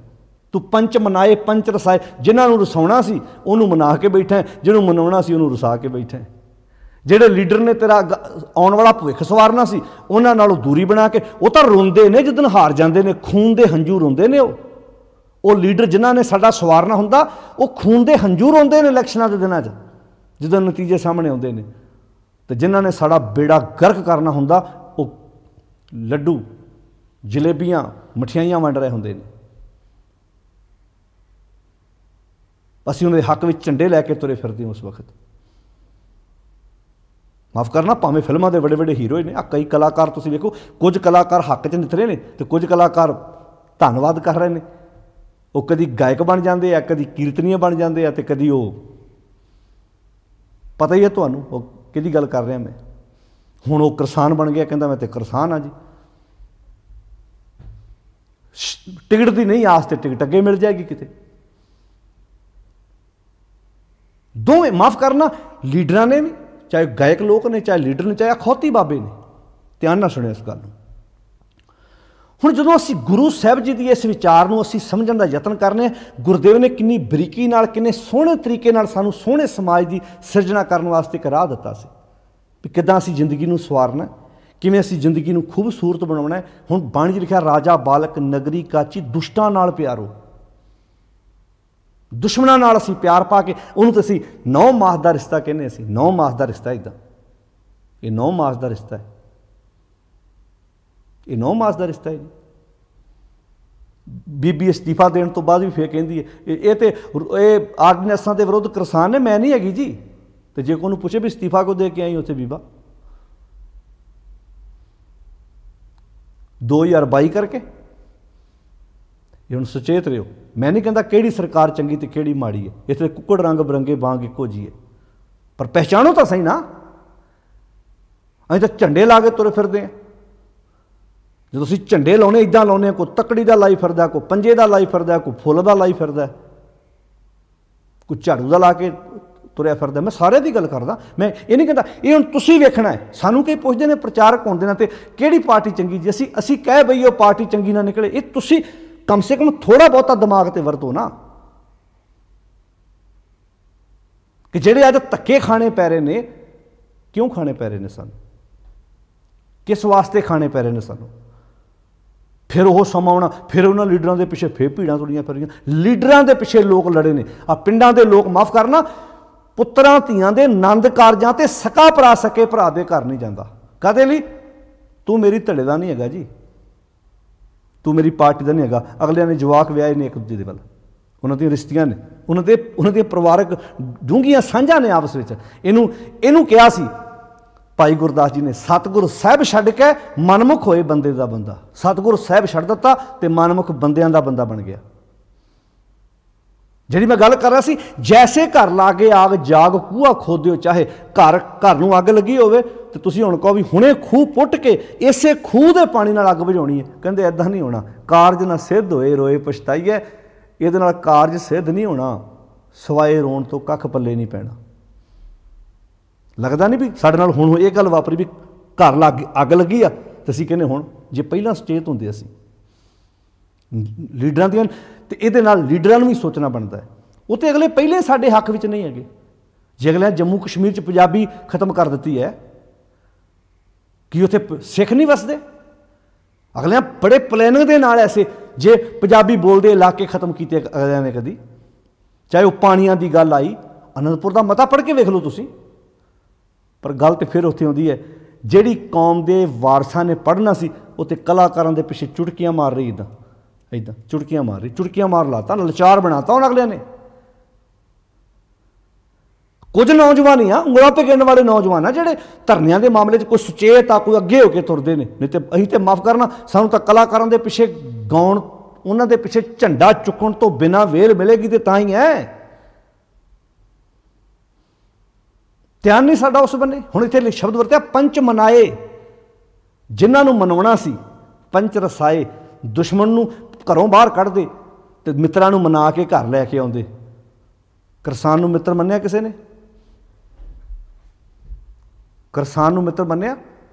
ਤੂੰ ਪੰਚ ਮਨਾਏ ਪੰਚ ਰਸਾਏ, ਜਿਨ੍ਹਾਂ ਨੂੰ ਰਸਾਉਣਾ ਸੀ ਉਹਨੂੰ ਮਨਾ ਕੇ ਬੈਠਾ, ਜਿਹਨੂੰ ਮਨਾਉਣਾ ਸੀ ਉਹਨੂੰ ਰਸਾ ਕੇ ਬੈਠਾ। ਜਿਹੜੇ ਲੀਡਰ ਨੇ ਤੇਰਾ ਆਉਣ ਵਾਲਾ ਭਵਿੱਖ ਸਵਾਰਨਾ ਸੀ ਉਹਨਾਂ ਨਾਲੋਂ ਦੂਰੀ ਬਣਾ ਕੇ, ਉਹ ਤਾਂ ਰੋਂਦੇ ਨੇ ਜਿੱਦਣ ਹਾਰ ਜਾਂਦੇ ਨੇ, ਖੂਨ ਦੇ ਹੰਝੂ ਰੋਂਦੇ ਨੇ। ਉਹ ਲੀਡਰ ਜਿਨ੍ਹਾਂ ਨੇ ਸਾਡਾ ਸਵਾਰਨਾ ਹੁੰਦਾ ਉਹ ਖੂਨ ਦੇ ਹੰਝੂ ਰੋਂਦੇ ਨੇ ਇਲੈਕਸ਼ਨਾਂ ਦੇ ਦਿਨਾਂ 'ਚ ਜਦੋਂ ਨਤੀਜੇ ਸਾਹਮਣੇ ਆਉਂਦੇ ਨੇ। ਤੇ ਜਿਨ੍ਹਾਂ ਨੇ ਸਾਡਾ ਬੇੜਾ ਗਰਕ ਕਰਨਾ ਹੁੰਦਾ ਉਹ ਲੱਡੂ ਜਲੇਬੀਆਂ ਮਠਿਆਈਆਂ ਵੰਡ ਰਹੇ ਹੁੰਦੇ ਨੇ। ਅਸੀਂ ਉਹਨਾਂ ਦੇ ਹੱਕ ਵਿੱਚ ਝੰਡੇ ਲੈ ਕੇ ਤੁਰੇ ਫਿਰਦੇ ਉਸ ਵਕਤ। ਮਾਫ਼ ਕਰਨਾ, ਭਾਵੇਂ ਫਿਲਮਾਂ ਦੇ ਵੱਡੇ ਵੱਡੇ ਹੀਰੋ ਨੇ, ਕਈ ਕਲਾਕਾਰ ਤੁਸੀਂ ਵੇਖੋ, ਕੁਝ ਕਲਾਕਾਰ ਹੱਕ 'ਚ ਨਿਤਰੇ ਨੇ ਤੇ ਕੁਝ ਕਲਾਕਾਰ ਧੰਨਵਾਦ ਕਰ ਰਹੇ ਨੇ। ਉਹ ਕਦੀ ਗਾਇਕ ਬਣ ਜਾਂਦੇ ਆ, ਕਦੀ ਕੀਰਤਨੀਏ ਬਣ ਜਾਂਦੇ ਆ, ਤੇ ਕਦੀ ਉਹ ਪਤਾ ਹੀ ਹੈ ਤੁਹਾਨੂੰ ਉਹ ਕਿਹਦੀ ਗੱਲ ਕਰ ਰਿਹਾ ਮੈਂ। ਹੁਣ ਉਹ ਕਿਰਸਾਨ ਬਣ ਗਿਆ, ਕਹਿੰਦਾ ਮੈਂ ਤੇ ਕਿਰਸਾਨ ਹਾਂ ਜੀ। ਟਿਕਟ ਦੀ ਨਹੀਂ ਆਸ ਤੇ ਟਿਕਟ ਅੱਗੇ ਮਿਲ ਜਾਏਗੀ ਕਿਤੇ। ਦੋਵੇਂ ਮਾਫ਼ ਕਰਨਾ ਲੀਡਰਾਂ ਨੇ ਵੀ, ਚਾਹੇ ਗਾਇਕ ਲੋਕ ਨੇ, ਚਾਹੇ ਲੀਡਰ ਨੇ, ਚਾਹੇ ਅਖੌਤੀ ਬਾਬੇ ਨੇ, ਧਿਆਨ ਨਾਲ ਸੁਣਿਓ ਇਸ ਗੱਲ ਨੂੰ। ਹੁਣ ਜਦੋਂ ਅਸੀਂ ਗੁਰੂ ਸਾਹਿਬ ਜੀ ਦੀ ਇਸ ਵਿਚਾਰ ਨੂੰ ਅਸੀਂ ਸਮਝਣ ਦਾ ਯਤਨ ਕਰਨੇ ਹਾਂ, ਗੁਰਦੇਵ ਨੇ ਕਿੰਨੀ ਬਰੀਕੀ ਨਾਲ, ਕਿੰਨੇ ਸੋਹਣੇ ਤਰੀਕੇ ਨਾਲ ਸਾਨੂੰ ਸੋਹਣੇ ਸਮਾਜ ਦੀ ਸਿਰਜਣਾ ਕਰਨ ਵਾਸਤੇ ਇੱਕ ਰਾਹ ਦਿੱਤਾ ਸੀ ਵੀ ਕਿੱਦਾਂ ਅਸੀਂ ਜ਼ਿੰਦਗੀ ਨੂੰ ਸਵਾਰਨਾ, ਕਿਵੇਂ ਅਸੀਂ ਜ਼ਿੰਦਗੀ ਨੂੰ ਖੂਬਸੂਰਤ ਬਣਾਉਣਾ ਹੈ। ਹੁਣ ਬਾਣੀ 'ਚ ਲਿਖਿਆ ਰਾਜਾ ਬਾਲਕ ਨਗਰੀ ਕਾਚੀ ਦੁਸ਼ਟਾਂ ਨਾਲ ਪਿਆਰੋ। ਦੁਸ਼ਮਣਾਂ ਨਾਲ ਅਸੀਂ ਪਿਆਰ ਪਾ ਕੇ ਉਹਨੂੰ ਤਾਂ ਅਸੀਂ 9 ਮਾਸ ਦਾ ਰਿਸ਼ਤਾ ਕਹਿੰਦੇ। ਅਸੀਂ 9 ਮਾਸ ਦਾ ਰਿਸ਼ਤਾ, ਇੱਦਾਂ ਇਹ 9 ਮਾਸ ਦਾ ਰਿਸ਼ਤਾ ਹੈ। ਇਹ 9 ਮਾਸ ਦਾ ਰਿਸ਼ਤਾ ਹੈ ਜੀ। ਬੀਬੀ ਅਸਤੀਫਾ ਦੇਣ ਤੋਂ ਬਾਅਦ ਵੀ ਫਿਰ ਕਹਿੰਦੀ ਹੈ ਇਹ ਆਰਡੀਨੈਂਸਾਂ ਦੇ ਵਿਰੁੱਧ ਕਿਰਸਾਨ ਨੇ, ਮੈਂ ਨਹੀਂ ਹੈਗੀ ਜੀ। ਤੇ ਜੇ ਕੋਈ ਉਹਨੂੰ ਪੁੱਛੇ ਵੀ ਅਸਤੀਫਾ ਕਿਉਂ ਦੇ ਕੇ ਆਈ ਉੱਥੇ ਬੀਬਾ, 2022 ਕਰਕੇ। ਇਹ ਹੁਣ ਸੁਚੇਤ ਰਿਓ। ਮੈਂ ਨਹੀਂ ਕਹਿੰਦਾ ਕਿਹੜੀ ਸਰਕਾਰ ਚੰਗੀ ਤੇ ਕਿਹੜੀ ਮਾੜੀ ਹੈ, ਇੱਥੇ ਕੁੱਕੜ ਰੰਗ ਬਰੰਗੇ ਵਾਂਗ ਇੱਕੋ ਜਿਹੀ ਹੈ, ਪਰ ਪਹਿਚਾਣੋ ਤਾਂ ਸਹੀ ਨਾ। ਅਸੀਂ ਤਾਂ ਝੰਡੇ ਲਾ ਕੇ ਤੁਰੇ ਫਿਰਦੇ ਹਾਂ। ਜਦੋਂ ਅਸੀਂ ਝੰਡੇ ਲਾਉਣੇ ਇੱਦਾਂ ਲਾਉਂਦੇ ਹਾਂ, ਕੋਈ ਤੱਕੜੀ ਦਾ ਲਾਈ ਫਿਰਦਾ, ਕੋਈ ਪੰਜੇ ਦਾ ਲਾਈ ਫਿਰਦਾ, ਕੋਈ ਫੁੱਲ ਦਾ ਲਾਈ ਫਿਰਦਾ, ਕੋਈ ਝਾੜੂ ਦਾ ਲਾ ਕੇ ਤੁਰਿਆ ਫਿਰਦਾ। ਮੈਂ ਸਾਰਿਆਂ ਦੀ ਗੱਲ ਕਰਦਾ, ਮੈਂ ਇਹ ਨਹੀਂ ਕਹਿੰਦਾ। ਇਹ ਹੁਣ ਤੁਸੀਂ ਵੇਖਣਾ ਹੈ। ਸਾਨੂੰ ਕਈ ਪੁੱਛਦੇ ਨੇ ਪ੍ਰਚਾਰਕ ਹੋਣ ਦੇ ਨਾਤੇ ਕਿਹੜੀ ਪਾਰਟੀ ਚੰਗੀ ਜੀ। ਅਸੀਂ ਕਹਿ ਬਈ ਉਹ ਪਾਰਟੀ ਚੰਗੀ ਨਾ ਨਿਕਲੇ, ਇਹ ਤੁਸੀਂ ਕਮ ਸੇ ਕਮ ਥੋੜ੍ਹਾ ਬਹੁਤਾ ਦਿਮਾਗ ਤੇ ਵਰਤੋ ਨਾ। ਕਿ ਜਿਹੜੇ ਅੱਜ ਧੱਕੇ ਖਾਣੇ ਪੈ ਰਹੇ ਨੇ, ਕਿਉਂ ਖਾਣੇ ਪੈ ਰਹੇ ਨੇ ਸਾਨੂੰ, ਕਿਸ ਵਾਸਤੇ ਖਾਣੇ ਪੈ ਰਹੇ ਨੇ ਸਾਨੂੰ। ਫਿਰ ਉਹ ਸਮਾਂ ਆਉਣਾ, ਫਿਰ ਉਹਨਾਂ ਲੀਡਰਾਂ ਦੇ ਪਿੱਛੇ ਫਿਰ ਭੀੜਾਂ ਤੁਰੀਆਂ ਫਿਰ ਰਹੀਆਂ। ਲੀਡਰਾਂ ਦੇ ਪਿੱਛੇ ਲੋਕ ਲੜੇ ਨੇ। ਪਿੰਡਾਂ ਦੇ ਲੋਕ, ਮਾਫ਼ ਕਰਨਾ, ਪੁੱਤਰਾਂ ਧੀਆਂ ਦੇ ਆਨੰਦ ਕਾਰਜਾਂ ਤੇ ਸਕਾ ਭਰਾ ਸਕੇ ਭਰਾ ਦੇ ਘਰ ਨਹੀਂ ਜਾਂਦਾ। ਕਾਹਦੇ ਲਈ? ਤੂੰ ਮੇਰੀ ਧੜੇ ਦਾ ਨਹੀਂ ਹੈਗਾ ਜੀ, ਤੂੰ ਮੇਰੀ ਪਾਰਟੀ ਦਾ ਨਹੀਂ ਹੈਗਾ। ਅਗਲਿਆਂ ਨੇ ਜਵਾਕ ਵਿਆਹੇ ਨੇ ਇੱਕ ਦੂਜੇ ਦੇ ਵੱਲ, ਉਹਨਾਂ ਦੀਆਂ ਰਿਸ਼ਤੀਆਂ ਨੇ, ਉਹਨਾਂ ਦੀਆਂ ਪਰਿਵਾਰਕ ਡੂੰਘੀਆਂ ਸਾਂਝਾਂ ਨੇ ਆਪਸ ਵਿੱਚ। ਇਹਨੂੰ ਕਿਹਾ ਸੀ ਭਾਈ ਗੁਰਦਾਸ ਜੀ ਨੇ, ਸਤਿਗੁਰ ਸਾਹਿਬ ਛੱਡ ਕੇ ਮਨਮੁਖ ਹੋਏ ਬੰਦੇ ਦਾ ਬੰਦਾ। ਸਤਿਗੁਰ ਸਾਹਿਬ ਛੱਡ ਦਿੱਤਾ ਤੇ ਮਨਮੁਖ ਬੰਦਿਆਂ ਦਾ ਬੰਦਾ ਬਣ ਗਿਆ। ਜਿਹੜੀ ਮੈਂ ਗੱਲ ਕਰ ਰਿਹਾ ਸੀ, ਜੈਸੇ ਘਰ ਲਾਗੇ ਆਗ ਜਾਗ ਕੂਆ ਖੋਦਿਓ ਚਾਹੇ। ਘਰ ਨੂੰ ਅੱਗ ਲੱਗੀ ਹੋਵੇ तो तुसीं हुण कहो भी हुणे खूह पुੱਟ के इसे खूह के पानी नाल अग बुझाउणी है। कहंदे इदां नहीं होना, कारज ना सिद्ध होए रोए पछताईए। इहदे नाल कारज सिद्ध नहीं होना, सवाए रोण तो कख पल्ले नहीं पैना। लगदा नहीं भी साडे नाल हुण ये गल वापरी भी घर लग अग लगी आ ते असीं कहने हुण जे पहिलां सचेत हुंदे असीं लीडरां दियां ते इहदे नाल लीडरां नूं भी सोचना बनदा है। वो तो अगले पहले साडे हक विच नहीं हैगे। जे अगले जम्मू कश्मीर च पंजाबी खत्म कर दी है कि उत्थे सिख नहीं वसदे? अगले बड़े प्लैनिंग के नाल ऐसे जे पंजाबी बोलते इलाके खत्म किए अगलियां ने कदी, चाहे वह पानियां की गल आई, आनंदपुर का मता पढ़ के वेख लो तुसीं। पर गल तो फिर उत्थे आउंदी है जिहड़ी कौम के वारसां ने पढ़ना सी उत्ते कलाकारां दे पिछे चुटकियां मार रही, इदां इदां चुटकियां मार रही, चुटकियां मार लाता, लाचार बनाता उन्होंने अगलियां ने। कुछ नौजवान ही आ उंगलों पर गिनने वाले नौजवान आ जिहड़े धरनियां के मामले कोई सुचेत आ, कोई अगे होकर तुरते हैं। नहीं तो असीं तो माफ़ करना, सानूं तो कलाकारां दे पिछे गाउण, उन्हां दे पिछे झंडा चुकण तो बिना वेल मिलेगी तो तां ही है। ध्यान नहीं साडा उस बन्ने। हुण इत्थे शब्द वरतिया पंच मनाए, जिन्हां नूं मनवाउणा सी पंच रसाए। दुश्मन नूं घरों बाहर कढदे ते मित्रां नूं मना के घर लैके आउंदे। किसान नूं मित्र मन्निया किसे ने? किसान नूं मित्र मन्निया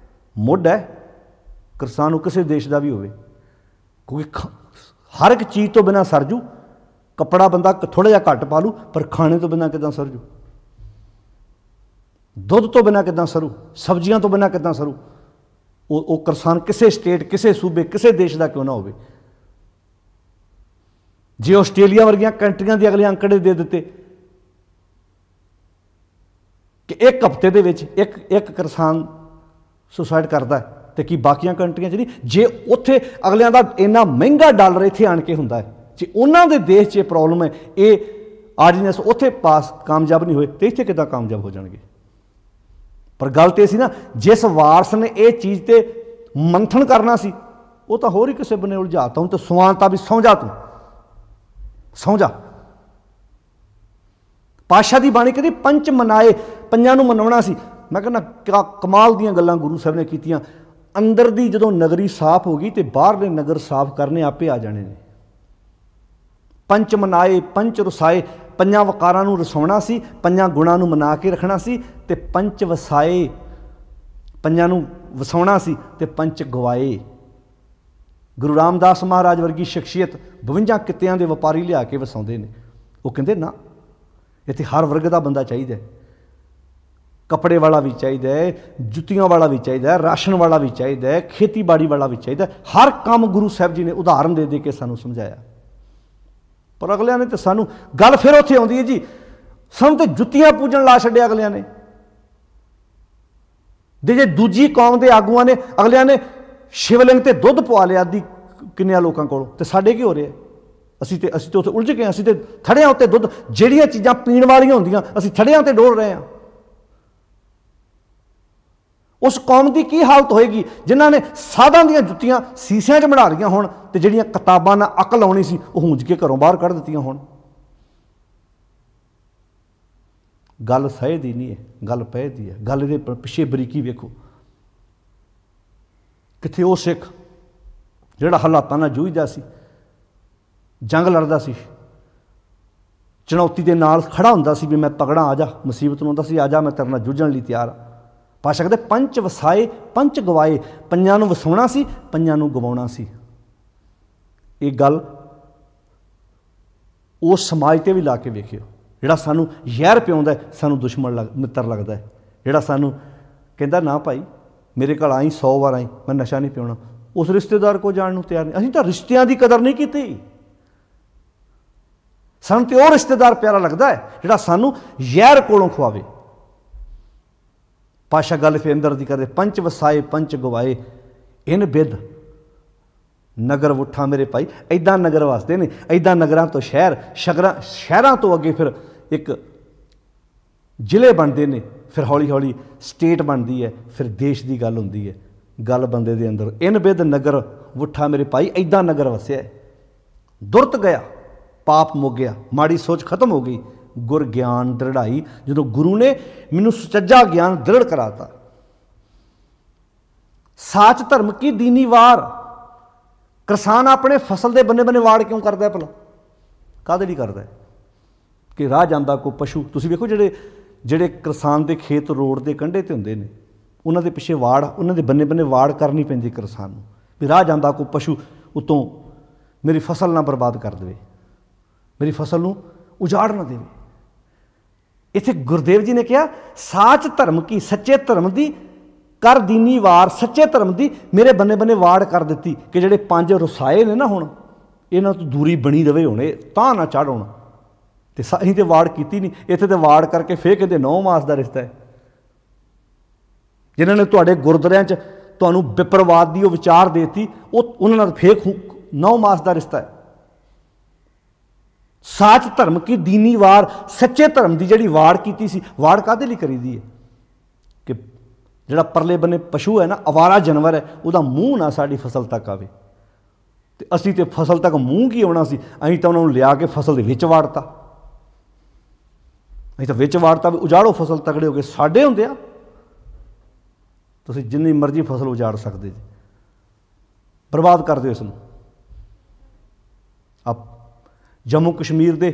मुੱਢ है। किसान नूं किसी देश का भी होवे, क्योंकि हर एक चीज़ तो बिना सरजू। कपड़ा बंदा थोड़ा जिहा घट पा लू, पर खाने तो बिना किदां सरजू? दुध तो बिना किदां सरू? सब्जियां तो बिना किदां सरू? वो किसान किसी स्टेट, किसी सूबे, किसी देश का क्यों ना होवे। जे आस्ट्रेलिया वर्गियां कंट्रियां के अगले अंकड़े दे दिते कि एक हफ्ते दे विच एक किसान सुसाइड करता है, तो कि बाकियां कंट्रियां नहीं? जे उत्थे अगलियां दा इन्ना महंगा डॉलर इत्थे आण के हुंदा है, जे उन्हां दे देश 'च प्रॉब्लम है, ये आर्डीनेंस उत्थे पास कामयाब नहीं होए तो इत्थे किदां कामयाब हो जाणगे? पर गल तो सी ना, जिस वारस ने यह चीज़ ते मंथन करना सी वो तो होर ही किसी बने उलझाता। हूँ तो सुआनता भी सौ जा, तू सौ जा। पातशाह की बाणी कहती पंच मनाए, पंजां नूं मनवाउणा सी। मैं कहना क्या कमाल दीयां गल्लां गुरु साहब ने कीतियां। अंदर दी जदों नगरी साफ हो गई तो बाहरले नगर साफ करने आपे आ जाने ने। पंच मनाए पंच रसाए, पंजां वकारां नूं रसाउणा सी, पंजां गुणां नूं मना के रखना सी, ते पंच वसाए, पंजां नूं वसाउणा सी ते पंच गवाए। गुरु रामदास महाराज वर्गी शख्सियत 52 कित्तियां दे वपारी लिया के वसाउंदे ने। वो कहंदे ना, इत्थे हर वर्ग का बंदा चाहिए, कपड़े वाला भी चाहिए, जुत्तियां वाला भी चाहिए, राशन वाला भी चाहिए, खेतीबाड़ी वाला भी चाहिए। हर काम गुरु साहब जी ने उदाहरण दे दे के सानू समझाया। पर अगलियां ने तो सानू गल फिर उत्थे आउंदी है जी, सानू तो जुत्तियां पूजन ला छड्डिया अगलियां ने। जे दूजी कौम के आगुआं ने अगलियां ने शिवलिंग ते दुध पवा लिया दी किन्नियां लोकां कोलों, ते साडे की हो रहा है? असीं तो उत्थे उलझ गए, असीं तो थड़ियां उत्ते दुध, जिहड़ियां चीज़ां पीण वालियां हुंदियां असीं थड़ियां ते डोल रहे हैं। उस कौम की की हालत होएगी जिन्हां ने साधां दीयां जुत्तियां सीसियां च बना लियां होण ते जिहड़ियां किताबां नाल अकल आउणी सी वो हूंज के घरों बाहर कढ़ दित्तियां होण। गल सहे दी नहीं है, गल पए दी है। गल इहदे पिछे बरीकी वेखो, कित्थे वो सिख जिहड़ा हालातां नाल जूझदा सी, जंग लड़दा सी, चुनौती दे नाल खड़ा हुंदा सी भी मैं तगड़ा, आ जा, मुसीबत नूं आंदा सी आ जा, मैं तेरे नाल जुझण लई तैयार आ। पातशाह कहते पंच वसाए पंच गवाए, पंजां नूं वसाउणा सी, पंजां नूं गवाउणा सी। ये गल उस समाज ते भी ला के वेखिओ जिहड़ा सानू जहर पिआउंदा है, सानू दुश्मन मित्र लगदा है। जिहड़ा सानू कहंदा ना भाई मेरे घल आई 100 बार आई, मैं नशा नहीं पिआउणा, उस रिश्तेदार को जाण नूं तैयार नहीं। असीं तां रिश्तियां दी कदर नहीं कीती। सानू तो वह रिश्तेदार प्यारा लगता है जिहड़ा सानू जहर कोलों खुआवे। पातशाह गल फिर अंदर दी करदे पंच वसाए पंच गवाए, इन बिद नगर उठा मेरे भाई। इदां नगर वसदे ने, इदां नगरां तो शहर, शहरां तो अगे फिर एक जिले बनते हैं, फिर हौली हौली स्टेट बनती है, फिर देश की गल होंदी है। गल बंदे दे अंदर इन बिद नगर उठा मेरे भाई, इदां नगर वसिया, दुरत गया, पाप मुक गया, माड़ी सोच खत्म हो गई, गुर ज्ञान दृढ़ाई। जो गुरु ने मैनू सुचज्जा ज्ञान दृढ़ कराता, साच धर्म की दीनी वार। किसान अपने फसल के बन्ने बन्ने वाड़ क्यों करता है भला? काहदे लई करता है? कि राह जांदा कोई पशु, तुसीं वेखो जिहड़े जिहड़े किसान के खेत रोड के कंढे ते हुंदे ने, उन्हां दे पिछे वाड़, उन्हां दे बन्ने बन्ने वाड़ करनी पैंदी किसान नूं, भी राह जांदा कोई पशु उत्तों मेरी फसल ना बर्बाद कर देवे, मेरी फसल नूं उजाड़ ना देवे। इत्थे गुरदेव जी ने कहा साच धर्म की, सच्चे धर्म की कर दीनी वार, सच्चे धर्म की मेरे बन्ने बन्ने वाड़ कर दी कि जिहड़े 5 रसाए ने ना हुण इन्हां तों दूरी बनी रवे, हुणे तां ना चढ़ होण। ते असीं ते वाड़ कीती नहीं, इत्थे ते वाड़ करके फिर कहंदे 9 मास का रिश्ता है। जिन्हां ने तुहाडे गुरद्वारिਆਂ 'ਚ तुहानूं विप्रवाद की विचार देती, उन्हां नाल फिर 9 मास का रिश्ता है। साच धर्म की दीनी वार, सच्चे धर्म की जिहड़ी वाड़ कीती सी, वाड़ काहदे लई करी दी है कि जिहड़ा परले बन्ने पशु है ना, आवारा जानवर है, उहदा मूँह ना साडी फसल तक आवे। ते असीं ते फसल तक मूँह की आउणा सी, असीं तां उहनां नूं लिया के फसल दे विच वाड़ता, असीं तां विच वाड़ता भी उजाड़ो फसल, तगड़े हो गए साडे हुंदे आ। तुसीं जिन्नी मर्जी फसल उजाड़ सकदे जी, बर्बाद कर दिओ इसनूं। आप जम्मू कश्मीर दे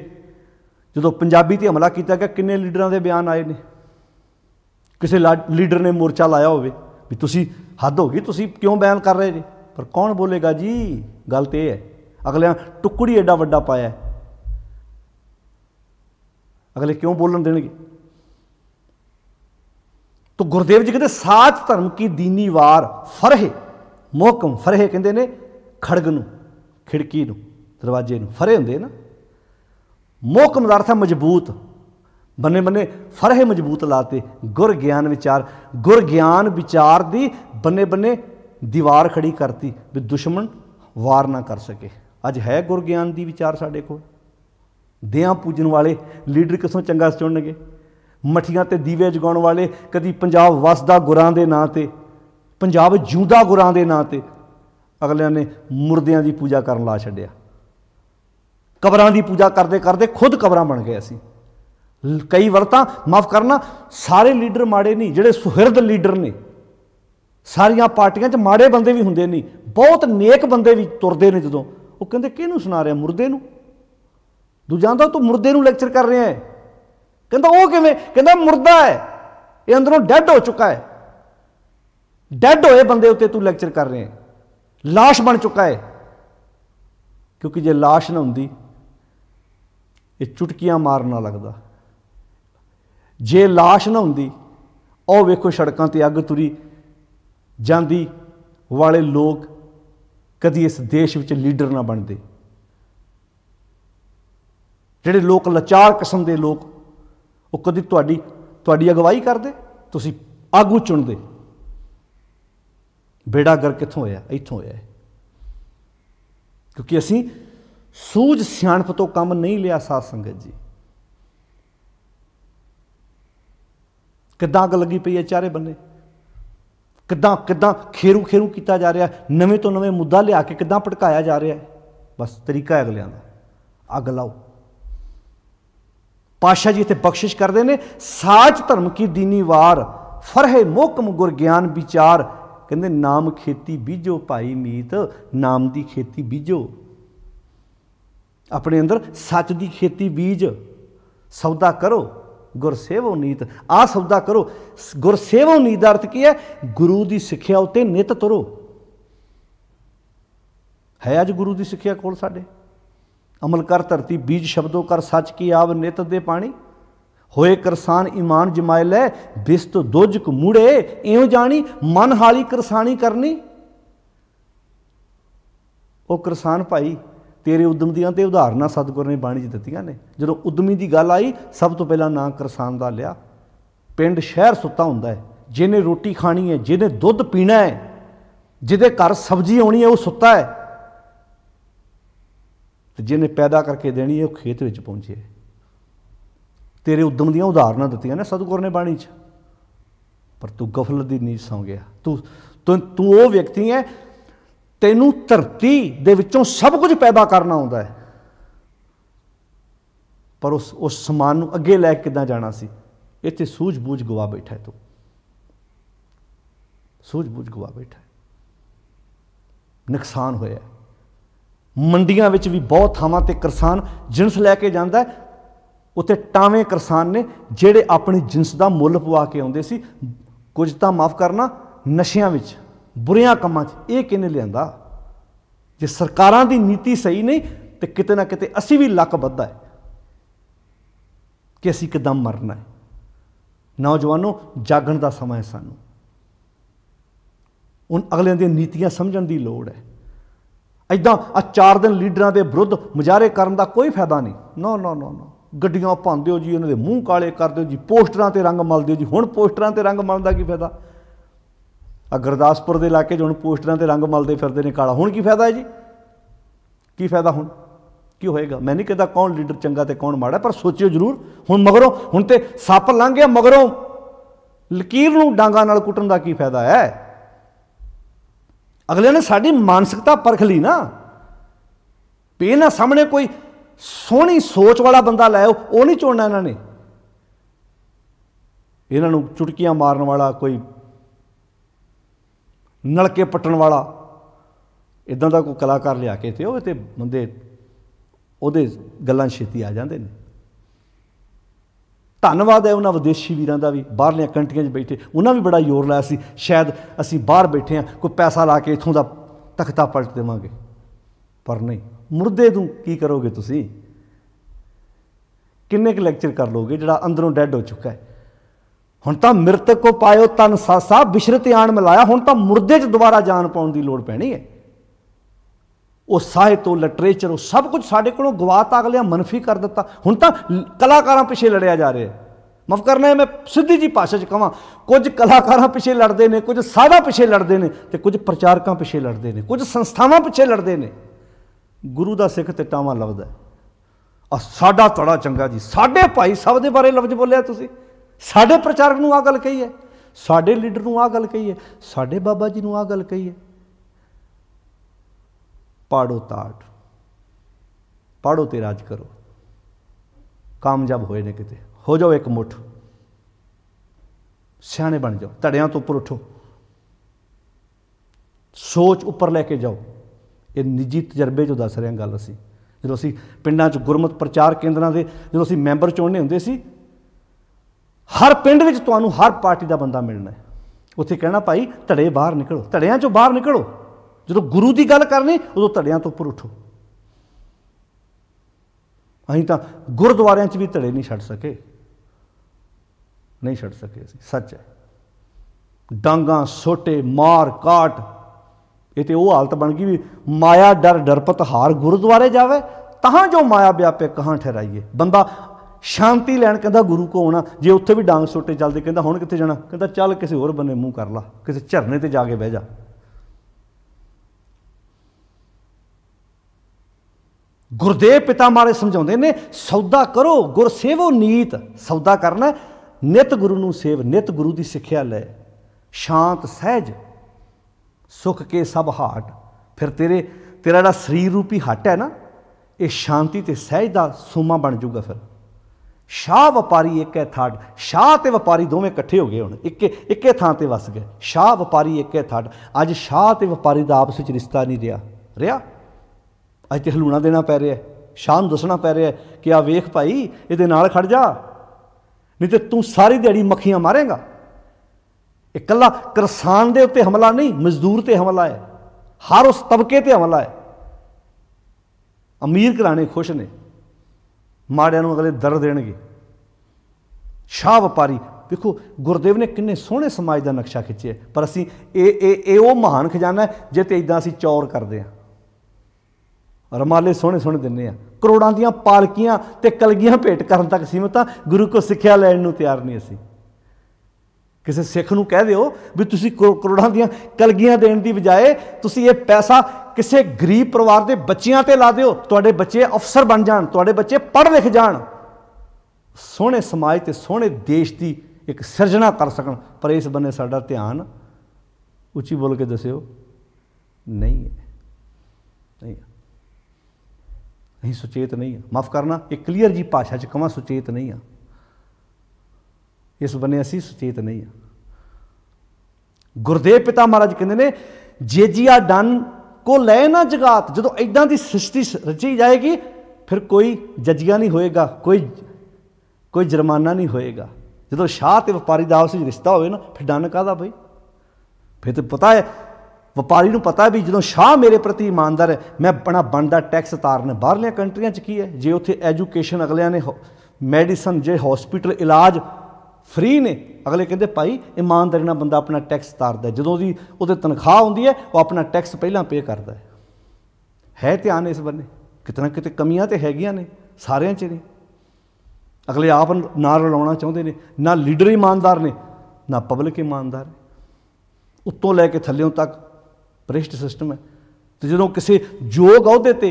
जदों पंजाबी ते हमला किया गया, किन्ने लीडरां दे बयान आए ने, किसी लीडर ने मोर्चा लाया होवे भी तुसीं हद हो गई, तुसीं क्यों बयान कर रहे जी? पर कौन बोलेगा जी? गल तो यह है, अगले टुकड़ी एडा वड्डा पाया है, अगले क्यों बोलन देंगे? तो गुरदेव जी कहते साच धर्म की दीनी वार फरहे मोहकम, फरहे कहते ने खड़ग नूं, खिड़की नूं, दरवाजे नूं फरे हुंदे ना। मोहकम का अर्थ है मजबूत, बन्ने बन्ने फरहे मजबूत लाते। गुर ज्ञान विचार, गुर ज्ञान विचार दी बन्ने बन्ने दीवार खड़ी करती भी दुश्मन वार ना कर सके। अज है गुर ज्ञान दी विचार साडे कोल। देआं पूजन वाले लीडर किसों चंगा चुनणगे? मठियां ते दीवे जगाउण वाले कदी पंजाब वसदा गुरां दे नां ते, पंजाब जिउंदा गुरां दे नां ते अगलियां ने मुर्दियां दी पूजा करन ला छड्डिया। कबरां दी पूजा करते करते खुद कबरां बन गए असीं। कई वार तां माफ़ करना, सारे लीडर माड़े नहीं, जिहड़े सुहिरद लीडर ने सारियां पार्टियां 'च माड़े बंदे भी हुंदे नहीं, बहुत नेक बंदे भी तुरदे ने। जदों वो कहंदे किहनूं सुना रहा? मुर्दे नूं। दूजा आंदा तूं मुर्दे नूं लैक्चर कर रहा है। कहंदा वो किवें? कहंदा मुर्दा है, ये अंदरों डैड हो चुका है, डैड होए बंदे उत्ते तू लैक्चर कर रहे हैं, लाश बन चुका है। क्योंकि जे लाश ना हुंदी ये चुटकियां मारना लगदा, जे लाश ना हुंदी ਉਹ ਵੇਖੋ सड़कों ते अग तुरी ਜਾਂਦੀ वाले लोग कदी इस देश विच लीडर ना बनते। ਜਿਹੜੇ लोग लाचार किस्म के लोग वो कदी तुहाडी अगवाई करते, तुसीं आगू चुनते। बेड़ा गर कित्थों होया? इत्थों होया। क्योंकि असीं सूझ सियाणप तो काम नहीं लिया। साध संगत जी, किद्दां अग लगी पई है चारे बन्ने, किद्दां किद्दां खेरू खेरू किया जा रहा है, नवें तो नवें मुद्दा लिया के किद्दां भड़काया जा रहा है। बस तरीका है अगलियां दा, अग लाओ। पातशाह जी इत्थे बख्शिश करते हैं, साच धर्म की दीनी वार फरहे मोहकम गुर ज्ञान विचार। कहते नाम खेती बीजो भाई मीत, नाम की खेती बीजो, अपने अंदर सच की खेती बीज। सौदा करो गुर सेवो नीत, आ सौदा करो। गुर सेवो नीत का अर्थ की है? गुरु की सिक्ख्या उत्ते नित तुरो। है अज गुरु की सिक्ख्या कोल साडे? अमल कर धरती बीज शब्दों कर सच की आव नित दे पानी, होए करसान ईमान जमाए लै बिस्त दोजक मुड़े, इउं जानी मन हाली करसानी करनी। वो करसान भाई तेरे उद्यम दियां ते उदाहरणां सतगुर ने बाणी च दित्तियां ने। जदों उद्यमी की गल आई, सब तो पहला नां करसान का लिया। पिंड शहर सुत्ता हुंदा है, जिन्हें रोटी खानी है, जिन्हें दुध पीना है, जिहदे घर सब्जी आउणी है, वो सुत्ता है, तो जिन्हें पैदा करके देनी है वो खेत में पहुंचे। तेरे उद्यम दियां उदाहरणां दित्तियां ने सतगुर ने बाणी च, पर तू गफलत दी नींद सौ गया। तू वो व्यक्ति है, तैनूं धरती दे विचों सब कुछ पैदा करना आउंदा है, पर उस समान नूं अगे लै किदां जाना सी? इत्थे सूझ बूझ गवा बैठा है। तू सूझ बूझ गवा बैठा है। नुकसान होया। मंडियां विच भी बहुत थावां ते किसान जिनस लैके जांदा है, उत्थे टावें किसान ने जिहड़े अपनी जिनस का मुल पवा के आउंदे सी। कुछ तां माफ़ करना नशियां विच, बुरियां कामां 'च, इह किहने लिआंदा? जे सरकारां दी नीति सही नहीं तो किते ना किते असीं भी लक बद्धा है कि असीं किदां मरना है। नौजवानों, जागण का समा है सानूं। हुण अगलियां दी नीतियां समझण दी लोड़ है। इदां 4 दिन लीडरां दे विरुद्ध मुजाहरे करन दा कोई फायदा नहीं। नो नो नो नो, गड्डियां भंन दिओ जी, उन्हां दे मूँह काले कर दिओ जी, पोस्टरां ते रंग मल दिओ जी। हुण पोस्टरां ते रंग मलण दा की फायदा? गुरदासपुर के इलाके हुण पोस्टरां ते रंग मलदे फिरदे ने काला। हुण की फायदा है जी? की फायदा? हुण की होएगा? मैं नहीं कहता कौन लीडर चंगा ते कौन माड़ा, पर सोचियो जरूर। हुण मगरों हुण ते सप लंघ गया, मगरों लकीर नूं डांगां नाल कुੱਟਣ ਦਾ की फायदा है? अगले ने साडी मानसिकता परख ली ना। भी इन्हां सामने कोई सोहनी सोच वाला बंदा लै आओ, वो नहीं चुनना इन्हां ने। इन्हां नूं चुटकियां मारन वाला, कोई नलके पट्टण वाला, इदां दा कोई कलाकार लिया के ते ओह ते बंदे ਉਹਦੇ ਗੱਲਾਂ ਛੇਤੀ आ ਜਾਂਦੇ ਨੇ। ਧੰਨਵਾਦ है उन्होंने विदेशी वीरों का भी, बाहरलियां कंट्रियां 'ਚ बैठे, उन्होंने भी बड़ा जोर लाया सी शायद असीं बाहर बैठे हैं, कोई पैसा ला के इत्थों का तख्ता पलट देवांगे, पर नहीं। मुर्दे नूं की करोगे तुसीं? किन्ने क लैक्चर कर लोगे जिहड़ा अंदरों डैड हो चुका है? हुण तां मृतक को पायो तन सासा, बिशरत आण मिलाया। हुण तां मुर्दे 'च दोबारा जान पाउण दी लोड़ पैणी है। वो साहित्य, वो लिटरेचर, वो सब कुछ साढ़े को गवाता, अगले मनफी कर दिता। हुण तां कलाकारां पिछे लड़िया जा रहा है। माफ़ करना है, मैं सीधी जी भाषा च कहां, कुछ कलाकारां पिछे लड़ते हैं, कुछ साधा पिछे लड़ते हैं, तो कुछ प्रचारकां पिछे लड़ते हैं, कुछ संस्थावां पिछे लड़ते हैं। गुरु का सिख ते टावां लभदा है। साडा तड़ा चंगा जी, साडे भाई साहब दे बारे लफ्ज बोलिया तुसीं, साडे प्रचारक नूं आ गल कही है, साडे लीडर नूं आ गल कही है, साडे बाबा जी नूं आ गल कही है। पाड़ो ताट, पाड़ो ते राज करो, कामयाब होए ने किते, हो जाओ एक मुठ, सियाणे बन जाओ, धड़ियां तो उपर उठो, सोच उपर लैके जाओ। ये निजी तजर्बे जो दस रहे हैं गल। असीं जो असीं पिंडां 'च गुरमत प्रचार केंद्रां दे जो असीं मैंबर चुनने हुंदे सी, हर पिंड विच तुहानूं हर पार्टी का बंदा मिलना है। उत्थे कहना भाई धड़े बाहर निकलो, धड़ियां चों बाहर निकलो। जो गुरु की गल करनी उदों धड़ियां तो उपर उठो। असीं तां गुरुद्वारियां 'च भी धड़े नहीं छड्ड सके, नहीं छड्ड सके असीं, सच है। डांगां सोटे, मार काट, ये तो वो हालत बन गई भी माया डर डरपत हार गुरुद्वारे जावे, तहां जो माया व्यापे कहाँ ठहराइए। बंदा शांति लैन कहता गुरु को आना, जे उत्थे भी डांग सोटे चलते कहता हुण कित्थे जाना, कहता चल किसी होर बन्ने मूँह कर ला, किसी झरने ते जाके बह जा। गुरदेव पिता मारे समझाते ने सौदा करो गुर सेवो नीत। सौदा करना नित गुरु नूं सेव, नित गुरु की सिक्ख्या लै, शांत सहज सुख के सब हाट। फिर तेरा जिहड़ा शरीर रूपी हट है ना, ये शांति ते सहज का सूमा बन जूगा। फिर शाह वपारी एक है थाट, शाह ते वपारी दोवें इकट्ठे हो गए, हुण इक्के थां ते वस गए। शाह वपारी एक है थाट। अज शाह ते वपारी का आपस में रिश्ता नहीं रहा। अज तो हलूना देना पै रहा है, शाह नूं दसना पै रहा है कि आ वेख भाई इहदे नाल खड़ जा, नहीं तो तू सारी दिहाड़ी मक्खियां मारेगा। इकल्ला किसान दे उत्ते हमला नहीं, मजदूर ते हमला है, हर उस तबके ते हमला है। अमीर घराने खुश ने, माड़ियां नूं अगले दर देणगे। शाह वपारी देखो गुरदेव ने किन्ने सोहणे समाज का नक्शा खिंचे, पर असीं ये वो महान खजाना है जे ते इदां असीं चौर करदे हां, रमाले सोहणे सोहणे दिंदे हां, करोड़ां दीयां पालकियां ते कलगियां भेंट करन तक सीमित हां, गुरु को सिक्ख्या लैण नूं तैयार नहीं। असीं किसी सिख नूं कह दिओ भी तुसीं करोड़ां दीयां कलगियां देण दी बजाए तुसीं ये पैसा किसी गरीब परिवार के बच्चियां ते ला दिओ, तुहाडे बच्चे अफसर बन जाण, तुहाडे बच्चे पढ़ लिख जाण, सोहणे समाज ते सोहणे देश की एक सिरजना कर सकन। पर इस बन्ने साडा ध्यान उच्ची बोल के दस्सिओ नहीं है, नहीं है। असीं सुचेत नहीं है। माफ़ करना, एक क्लीयर जी भाषा च कहां सुचेत नहीं है, इस बन्ने असीं सुचेत नहीं है। गुरदेव पिता महाराज कहते हैं जेजिया डन को लै ना जगात। जो इदां की सृष्टि रची जाएगी फिर कोई जजिया नहीं होएगा, कोई जुर्माना नहीं होएगा। जो शाह तो व्यापारी का आपस में रिश्ता होए ना, फिर डन काहदा बई। फिर तो पता है व्यापारी को, पता है भी जो शाह मेरे प्रति ईमानदार है, मैं अपना बनता टैक्स तारना। बाहरलियां कंट्रियां च की है, जे उत्थे एजुकेशन अगलियां ने मैडिसन जे हॉस्पिटल इलाज फ्री ने, अगले कहते भाई ईमानदारी नाल बंदा अपना टैक्स तारदा है। जो उसदी तनख्वाह आउंदी है वो अपना टैक्स पहला पे करता है ध्यान इस बन्ने। कितना किते कमियां तो हैगियां ने, सारियां च नहीं। अगले आप ना रलाउणा चाहुंदे ने, ना लीडर ईमानदार ने, ना पब्लिक ईमानदार है। उत्तों लैके थल्लियों तक भ्रिष्ट सिस्टम है। तो जो किसी योग अहुदे ते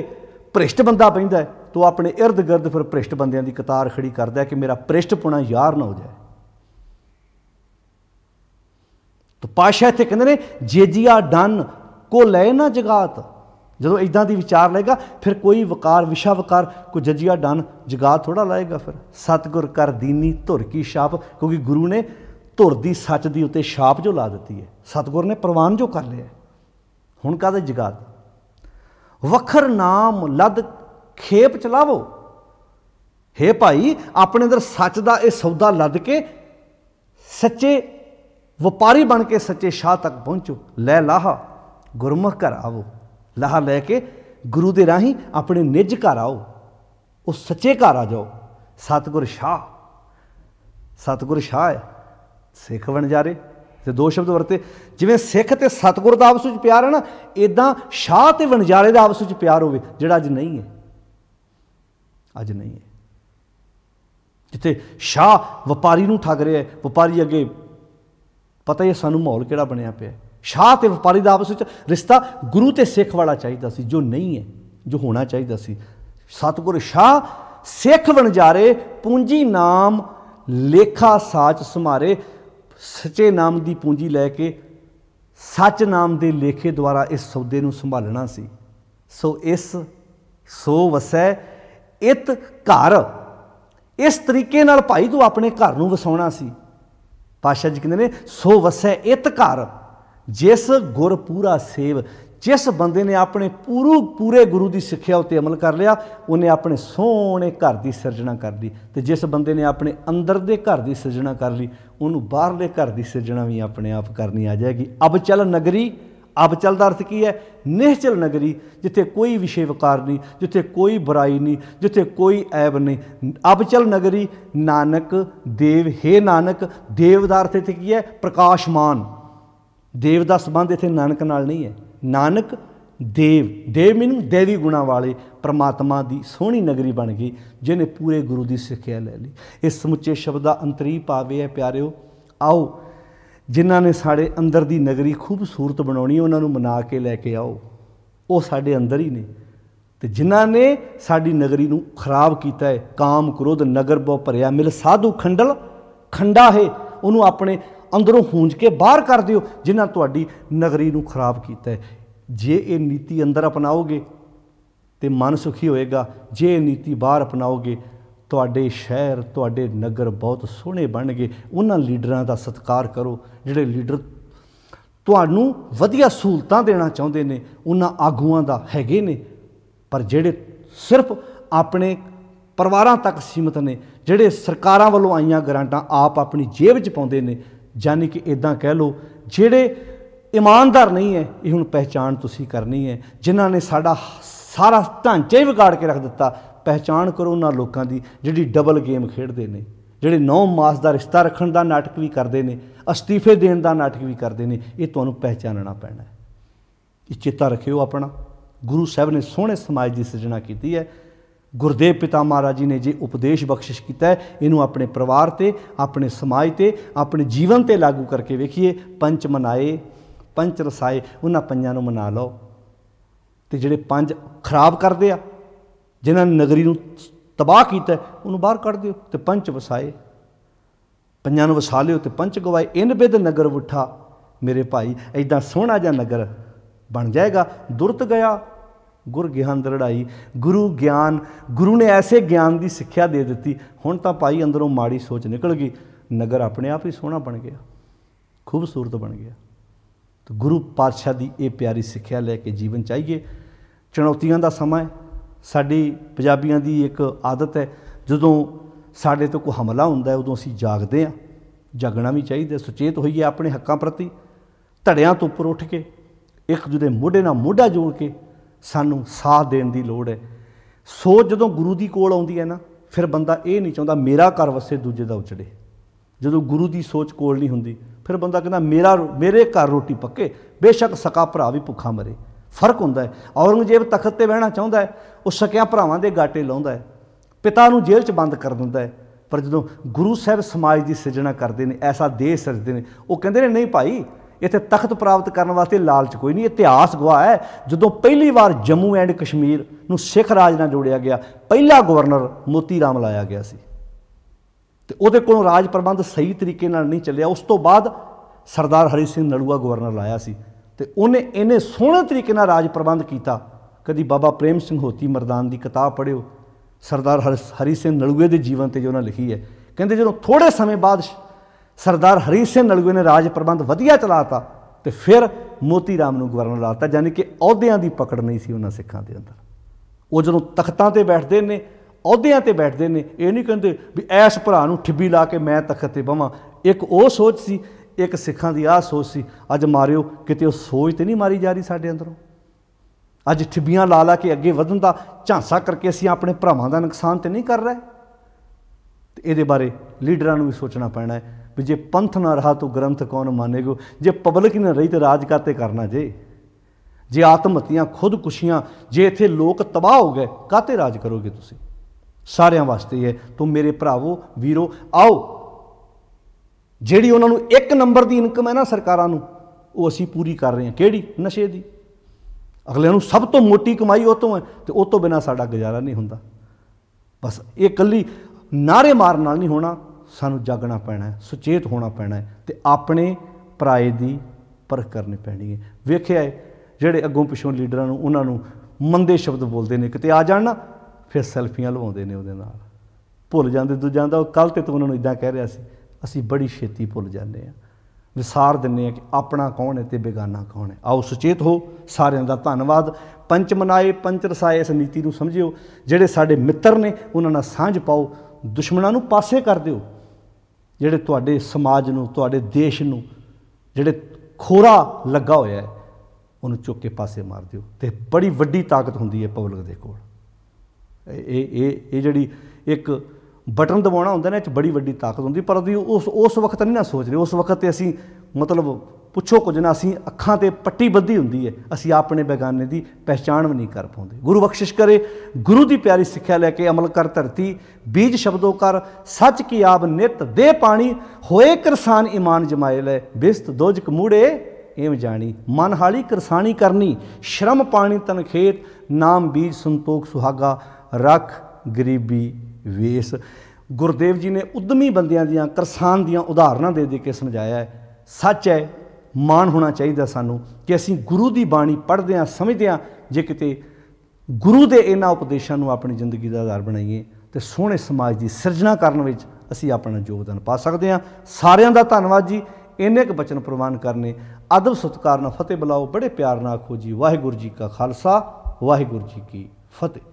भ्रिष्ट बंदा पैंदा है तो अपने इर्द गिर्द फिर भ्रिष्ट बंदियां दी कतार खड़ी करदा है कि मेरा भ्रिष्टपुणा यार ना हो जाए। तो पातशाह इत्थे कहंदे ने जेजिया डन को लै ना जगात। जो इदां दी विचार लेगा फिर कोई वकार विशा वकार कोई जजिया डन जगात थोड़ा लाएगा। फिर सतगुर कर दीनी धुर की छाप, क्योंकि गुरु ने धुर दी सच दी उत्ते छाप जो ला दी है, सतगुर ने प्रवान जो कर लिया। हुण काहदा जगात वखर नाम लद खेप चलावो। हे भाई अपने अंदर सच का यह सौदा लद के सच्चे व्यापारी बन के सच्चे शाह तक पहुँचो। लै लाहा गुरमुख घर आवो। लाहा लैके गुरु के राही अपने निज घर आओ, उस सच्चे घर आ जाओ। सतगुर शाह, सतगुर शाह है सिख वणजारे। तो दो शब्द वरते, जिवें सिख ते सतगुर का आपस में प्यार है ना, इदां शाह ते वणजारे का आपस में प्यार होवे, जिहड़ा अज नहीं है। अज नहीं है। जिथे शाह व्यापारी नूं ठग रहा है, व्यापारी अगे पता ही सानू माहौल किहड़ा बनिया पिया। शाह ते व्यापारी का आपस में रिश्ता गुरु ते सिख वाला चाहिए सी, जो नहीं है, जो होना चाहिए सी। सतगुर शाह सिख वणजारे पूंजी नाम लेखा साच समारे। सच्चे नाम की पूंजी लैके सच नाम के लेखे द्वारा इस सौदे नूं संभालना सी। सो वसै इत घर। इस तरीके नाल भाई तू अपने घर नूं वसाउणा सी। पातशाह जी कहंदे ने सो वसै इत घर जिस गुर पूरा सेव। जिस बंदे ने अपने पूरे गुरु की सिक्ख्या उत्ते अमल कर लिया, उन्हें अपने सोहने घर की सिरजना कर ली। तो जिस बंदे ने अपने अंदर के घर की सिरजना कर ली, उन्होंने बाहरले घर की सिरजना भी अपने आप करनी आ जाएगी। अब चल नगरी, अब चल का अर्थ की है निश्चल नगरी, जिथे कोई विषय वकार नहीं, जिथे कोई बुराई नहीं, जिथे कोई ऐब नहीं। अब चल नगरी नानक देव। हे नानक, देव का अर्थ इत्थे की है प्रकाशमान। देव का संबंध इत्थे नानक नाल नहीं है। नानक देव, देव मीनिंग देवी गुणा वाले परमात्मा की सोहनी नगरी बन गई, जिन्हें पूरे गुरु की सिक्ख्या ले ली। इस समुचे शब्द का अंतरी भाव है प्यारिओ, आओ जिन्हों ने साढ़े अंदर की नगरी खूबसूरत बनानी उन्होंने मना के लैके आओ। वो साढ़े अंदर ही ने। तो जिन्हों ने साड़ी नगरी नूं खराब किया है, काम क्रोध नगर बहु भरिया मिल साधु खंडल खंडा है, उन्होंने अपने अंदरों हूंज के बाहर कर दिओ जिन्हां तुहाडी नगरी नूं खराब कीता है। जे ये नीति अंदर अपनाओगे तो मन सुखी होएगा, जे ये नीति बाहर अपनाओगे तुहाडे शहर तुहाडे नगर बहुत सोहणे बनगे। उन्हां लीडरां दा सत्कार करो जिहड़े लीडर तुहानूं वधिया सहूलतां देना चाहुंदे ने, उन्हां आगूआं दा हैगे ने। पर जिहड़े सिर्फ अपने परिवारां तक सीमित ने, जिहड़े सरकारां वल्लों आईयां ग्रांटां आप अपनी जेब च पाउंदे ने, यानी कि इदां कह लो जिहड़े ईमानदार नहीं है, ये हुण पहचान तुसीं करनी है। जिन्हां ने साडा सारा ढांचा ही विगाड़ के रख दिता, पहचान करो उन्हां लोकां दी जिहड़ी डबल गेम खेडदे ने, जिहड़े 9 मास का रिश्ता रखण दा नाटक भी करते हैं, अस्तीफे देण दा नाटक भी करते हैं। ये तुहानूं पहचानना पैना है। ये चेता रखिओ अपना। गुरु साहब ने सोहणे समाज की सिरजना की है। गुरदेव पिता महाराज जी ने जे उपदेश बख्शिश किया है, इनू अपने परिवार ते, अपने समाज ते, अपने जीवन ते लागू करके वेखिए। पंच मनाए पंच रसाए, उन्हां पंजां नूं मना लो। तो जिहड़े पंज खराब करते आ, जिन्हां ने नगरी नूं तबाह किया, उन्होंने बाहर कढ़ दिओ। तो पंच वसाए, पंजां नूं वसा लिओ। तो पंच गवाए इन बिद नगर उठा मेरे भाई, इदां सोहना जिहा नगर बन जाएगा। दुरत गया गुर ज्ञान दृढ़ाई। गुरु ज्ञान, गुरु ने ऐसे ज्ञान की सिक्ख्या दे दी, हुण तां भाई अंदरों माड़ी सोच निकल गई, नगर अपने आप ही सोहना बन गया, खूबसूरत बन गया। तो गुरु पातशाह की ये प्यारी सिक्ख्या लैके जीवन चाहिए। चुनौतियों का समा है, साडी पंजाबियों की एक आदत है, जदों साडे तो कोई हमला हुंदा है उदों असीं जागदे हैं। जागना भी चाहिए, सुचेत होइए अपने हक्कां प्रति, धड़ियां तो उपर उठ के एक दूजे मोढे नाल मोढा जोड़ के सानूं साथ देण दी लोड़ है। सोच जदों गुरु दी कोल आउंदी है ना, फिर बंदा ये नहीं चाहुंदा मेरा घर वसे दूजे दा उजड़े। जदों गुरु की सोच कोल नहीं हुंदी, फिर बंदा कहता मेरे घर रोटी पक्के, बेशक सका भरा भी भुखा मरे। फर्क हुंदा है। औरंगजेब तखत ते बहना चाहुंदा है, वो सकिया भरावां दे गाटे लाउंदा है, पिता नूं जेल च बंद कर दिंदा है। पर जदों गुरु साहब समाज की सिरजना करते हैं, ऐसा देश सिरजते हैं, वो कहते हैं नहीं भाई इत्थे तख्त प्राप्त करने वास्ते लालच कोई नहीं। इतिहास गवाह है जदों पहली बार जम्मू एंड कश्मीर नूं सिख राज नाल जोड़िया गया, पहला गवर्नर मोती राम लाया गया सी, ते उहदे कोलों राज प्रबंध सही तरीके नाल नहीं चलिया। उस तो बाद सरदार हरी सिंह नलूआ गवर्नर लाया सी, ते उन्हें इन्ने सोहणे तरीके नाल राज प्रबंध किया। कदी बाबा प्रेम सिंह होती मरदान की किताब पढ़िओ, सरदार हरी सिंह नलूए के जीवन से जो उन्हें लिखी है, कहते जो थोड़े समय बाद सरदार हरी सिंह नलूए ने राज प्रबंध वधिया चलाता, तो फिर मोती राम नूं गवर्नर लाता। यानी कि अहुदियां की पकड़ नहीं सी उन्हां सिखां दे अंदर। वो जो तख्तां ते बैठते हैं, अहुदियां ते बैठते हैं, ये नहीं कहते भी ऐस भरा नूं ठिब्बी ला के मैं तख्त ते बवां। एक वो सोच सी, एक सिखां दी आ सोच सी। अज मारियो किते वो सोच तो नहीं मारी जा रही साडे अंदरों। अज ठिब्बियां ला ला के अगे वधन दा झांसा करके असीं अपने भरावां दा नुकसान तो नहीं कर रहे। तो ये बारे लीडरां नूं भी सोचना पैना है भी जे पंथ ना रहा तो ग्रंथ कौन मानेगो, जे पब्लिक ना रही तो राज काते करना जे आत्महत्या खुदकुशियां, जे इत्थे लोग तबाह हो गए काते राज करोगे तुसीं। सारियां वास्ते है। तो मेरे भरावो वीरो आओ, जिहड़ी उन्हां नूं एक नंबर की इनकम है ना सरकारां नूं, वो असीं पूरी कर रहे हैं। किहड़ी? नशे की। अगले नूं सब तो मोटी कमाई उह तों है, तो उह तों बिना साडा गुजारा नहीं हुंदा। बस ये कल्ली नारे मारन नाल नहीं होना, सानूं जागना पैना है, सुचेत होना पैना है, तो अपने पराए की परख करनी पैनी है। वेखिआ है जिहड़े अगों पिछों लीडरां नूं उन्हां नूं मंदे शब्द बोलते हैं, किते आ जाण ना फिर सैल्फियां लवाउंदे ने उहदे नाल, भुल जांदे दूजां दा। कल ते तूं उन्हां नूं इदां कह रहा सी, असीं बड़ी छेती भुल जांदे आ, विसार दिंदे कि अपना कौन है तो बेगाना कौन है। आओ सुचेत हो। सारिਆਂ ਦਾ ਧੰਨਵਾਦ। पंच मनाए पंच रसाए, इस नीति ਨੂੰ ਸਮਝਿਓ। ਜਿਹੜੇ ਸਾਡੇ ਮਿੱਤਰ ਨੇ ਉਹਨਾਂ ਨਾਲ ਸਾਂਝ ਪਾਓ, ਦੁਸ਼ਮਣਾਂ ਨੂੰ ਪਾਸੇ ਕਰ ਦਿਓ। ਜਿਹੜੇ ਤੁਹਾਡੇ ਸਮਾਜ ਨੂੰ, ਤੁਹਾਡੇ ਦੇਸ਼ ਨੂੰ ਜਿਹੜੇ ਖੋਰਾ ਲੱਗਾ ਹੋਇਆ ਹੈ, ਉਹਨੂੰ ਚੁੱਕ ਕੇ ਪਾਸੇ ਮਾਰ ਦਿਓ। ਤੇ ਬੜੀ ਵੱਡੀ ਤਾਕਤ ਹੁੰਦੀ ਹੈ ਪਬਲਿਕ ਦੇ ਕੋਲ। ਇਹ ਜਿਹੜੀ ਇੱਕ बटन दबाना होंदा ना, बड़ी वड्डी ताकत होंदी। पर उस वक्त नहीं ना सोच रहे। उस वक्त असी मतलब पुछो कुछ ना, असी अखां ते पट्टी बद्धी हुंदी है, असी अपने बेगाने की पहचान भी नहीं कर पाते। गुरु बख्शिश करे, गुरु की प्यारी सिक्ख्या लैके अमल कर धरती, बीज शब्दों कर सच की आब नित दे पानी, होए किरसान ईमान जमाए लै, बिस्त दोजक मूड़े एम जानी, मन हाली किरसानी करनी, श्रम पानी तन खेत, नाम बीज संतोख सुहागा, रख गरीबी वेस। गुरुदेव जी ने उद्यमी बंदियां दियां, किसान दियां उदाहरणा दे दे के समझाया है। सच है, मान होना चाहिए सानू कि असीं गुरु की बाणी पढ़ते हैं, समझते हैं। जे किते गुरु के इन्हां उपदेशों नूं अपनी जिंदगी का आधार बनाइए तो सोहणे समाज की सिरजना करने विच असीं अपना योगदान पा सकते हैं। सारियां दा धन्नवाद जी। इन्ने क बचन प्रवान करने, अदब सत्कार नाल फतेह बुलाओ, बड़े प्यार नाल आखो जी वाहिगुरू जी का खालसा, वाहिगुरू जी की फतेह।